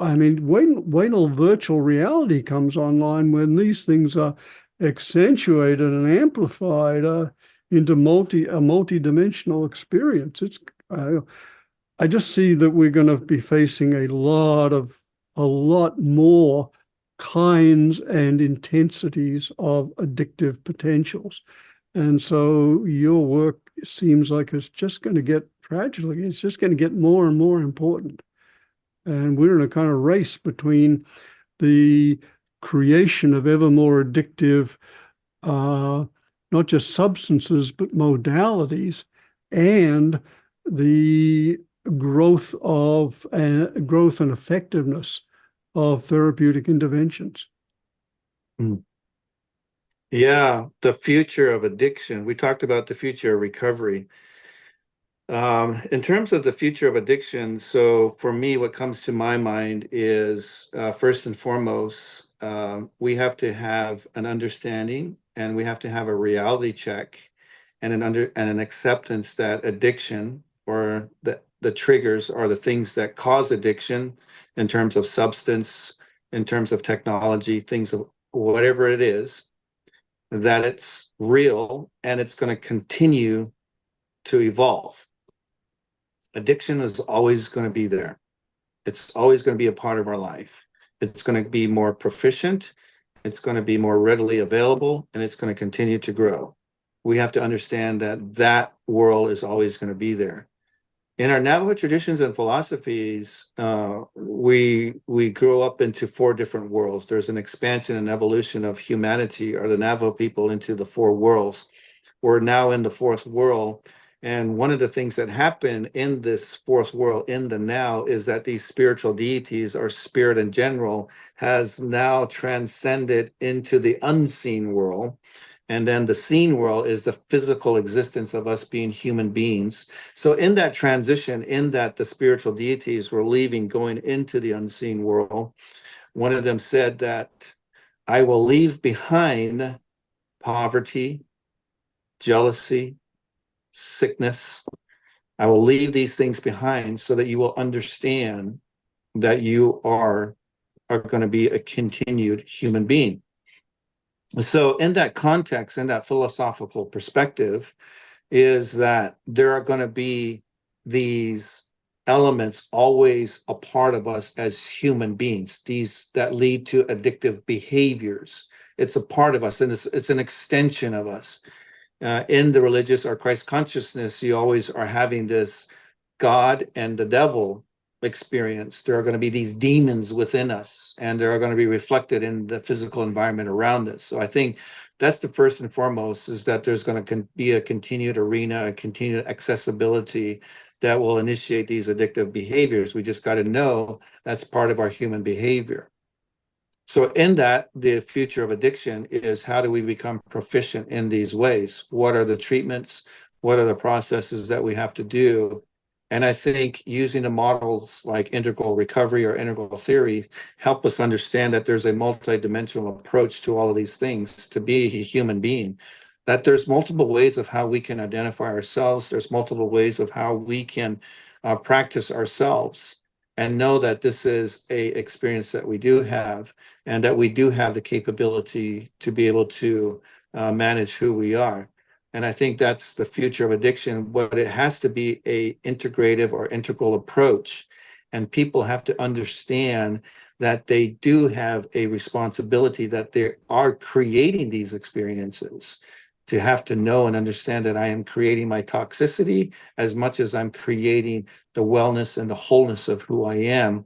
I mean, wait till virtual reality comes online, when these things are accentuated and amplified into a multidimensional experience. I just see that we're going to be facing a lot more kinds and intensities of addictive potentials. And so your work seems like it's just going to get, tragically, it's just going to get more and more important. And we're in a kind of race between the creation of ever more addictive, not just substances, but modalities, and the growth and effectiveness of therapeutic interventions. Yeah, the future of addiction. We talked about the future of recovery. In terms of the future of addiction, so for me, what comes to my mind is first and foremost, we have to have an understanding, and we have to have a reality check and an acceptance that addiction, or the triggers, are the things that cause addiction in terms of substance, in terms of technology, things of whatever it is, that it's real and it's going to continue to evolve. Addiction is always going to be there. It's always going to be a part of our life. It's going to be more proficient. It's going to be more readily available, and it's going to continue to grow. We have to understand that that world is always going to be there. In our Navajo traditions and philosophies, we grow up into 4 different worlds. There's an expansion and evolution of humanity, or the Navajo people, into the 4 worlds. We're now in the 4th world. And one of the things that happen in this 4th world, in the now, is that these spiritual deities, or spirit in general, has now transcended into the unseen world. And then the seen world is the physical existence of us being human beings. So in that transition, in that the spiritual deities were leaving, going into the unseen world, one of them said that I will leave behind poverty, jealousy, sickness. I will leave these things behind so that you will understand that you are going to be a continued human being. So in that context, in that philosophical perspective, is that there are going to be these elements always a part of us as human beings, these that lead to addictive behaviors. It's a part of us, and it's an extension of us. In the religious or Christ consciousness, you always are having this God and the devil experience. There are going to be these demons within us, and they are going to be reflected in the physical environment around us. So I think that's the first and foremost, is that there's going to be a continued arena, a continued accessibility that will initiate these addictive behaviors. We just got to know that's part of our human behavior. So in that, the future of addiction is, how do we become proficient in these ways? What are the treatments? What are the processes that we have to do? And I think using the models like integral recovery or integral theory help us understand that there's a multidimensional approach to all of these things to be a human being, that there's multiple ways of how we can identify ourselves. There's multiple ways of how we can practice ourselves, and know that this is a experience that we do have, and that we do have the capability to be able to manage who we are. And I think that's the future of addiction, but it has to be a integrative or integral approach. And people have to understand that they do have a responsibility, that they are creating these experiences, to have to know and understand that I am creating my toxicity as much as I'm creating the wellness and the wholeness of who I am.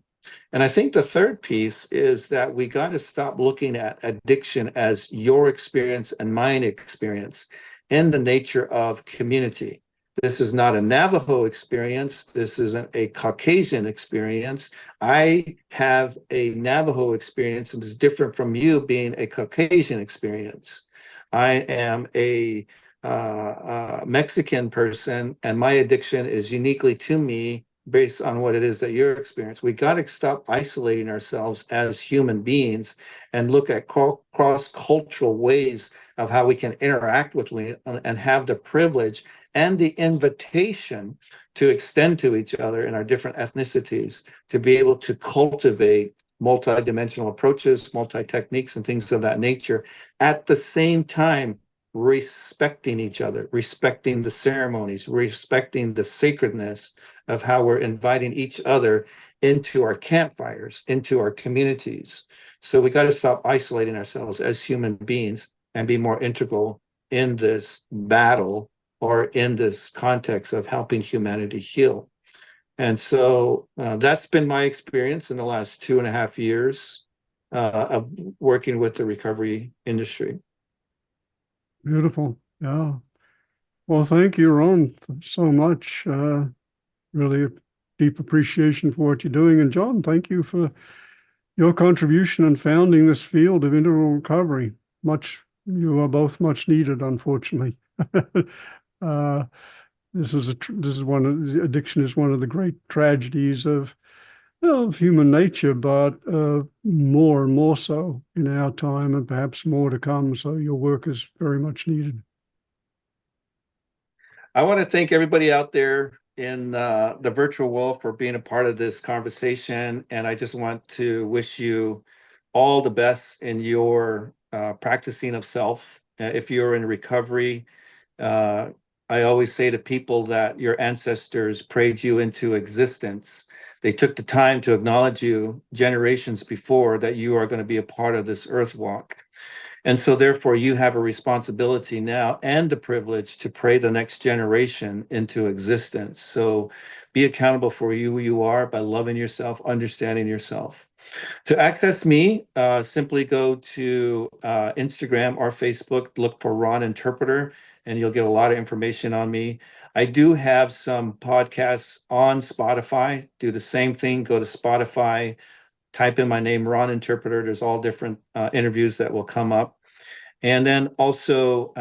And I think the third piece is that we got to stop looking at addiction as your experience and mine experience in the nature of community. This is not a Navajo experience. This isn't a Caucasian experience. I have a Navajo experience that is different from you being a Caucasian experience. I am a Mexican person, and my addiction is uniquely to me based on what it is that you're experiencing. We got to stop isolating ourselves as human beings and look at cross-cultural ways of how we can interact with and have the privilege and the invitation to extend to each other in our different ethnicities, to be able to cultivate multi-dimensional approaches, multi-techniques, and things of that nature, at the same time respecting each other, respecting the ceremonies, respecting the sacredness of how we're inviting each other into our campfires, into our communities. So we got to stop isolating ourselves as human beings and be more integral in this battle, or in this context of helping humanity heal. And so that's been my experience in the last 2.5 years of working with the recovery industry. Beautiful. Yeah. Well, thank you, Ron, so much. Really a deep appreciation for what you're doing. And John, thank you for your contribution in founding this field of integral recovery. You are both much needed, unfortunately. Addiction is one of the great tragedies of human nature, but more and more so in our time, and perhaps more to come. So your work is very much needed. I want to thank everybody out there in the virtual world for being a part of this conversation. And I just want to wish you all the best in your practicing of self. If you're in recovery, I always say to people that your ancestors prayed you into existence. They took the time to acknowledge you generations before that you are going to be a part of this earth walk. And so therefore you have a responsibility now and the privilege to pray the next generation into existence. So be accountable for who you are by loving yourself, understanding yourself. To access me, simply go to Instagram or Facebook, look for Ron Interpreter, and you'll get a lot of information on me. I do have some podcasts on Spotify. Do the same thing, go to Spotify, type in my name, Ron Interpreter. There's all different interviews that will come up. And then also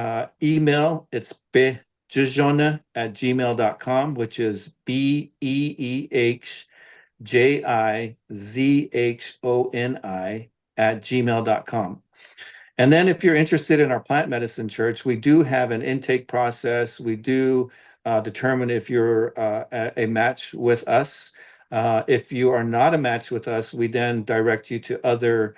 email, it's bejizhona@gmail.com, which is BEEHJIZHONI@gmail.com. And then if you're interested in our plant medicine church, we do have an intake process. We do determine if you're a match with us. If you are not a match with us, we then direct you to other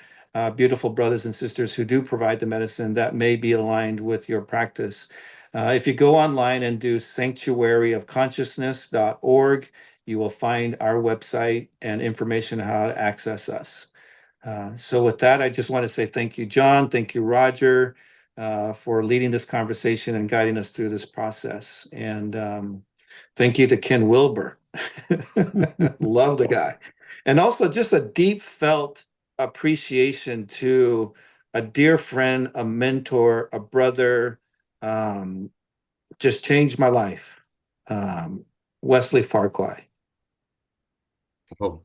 beautiful brothers and sisters who do provide the medicine that may be aligned with your practice. If you go online and do sanctuaryofconsciousness.org, you will find our website and information on how to access us. So with that, I just want to say thank you, John. Thank you, Roger, for leading this conversation and guiding us through this process. And thank you to Ken Wilber. Love the guy. And also just a deep felt appreciation to a dear friend, a mentor, a brother, just changed my life. Wesley Farquhar. Oh,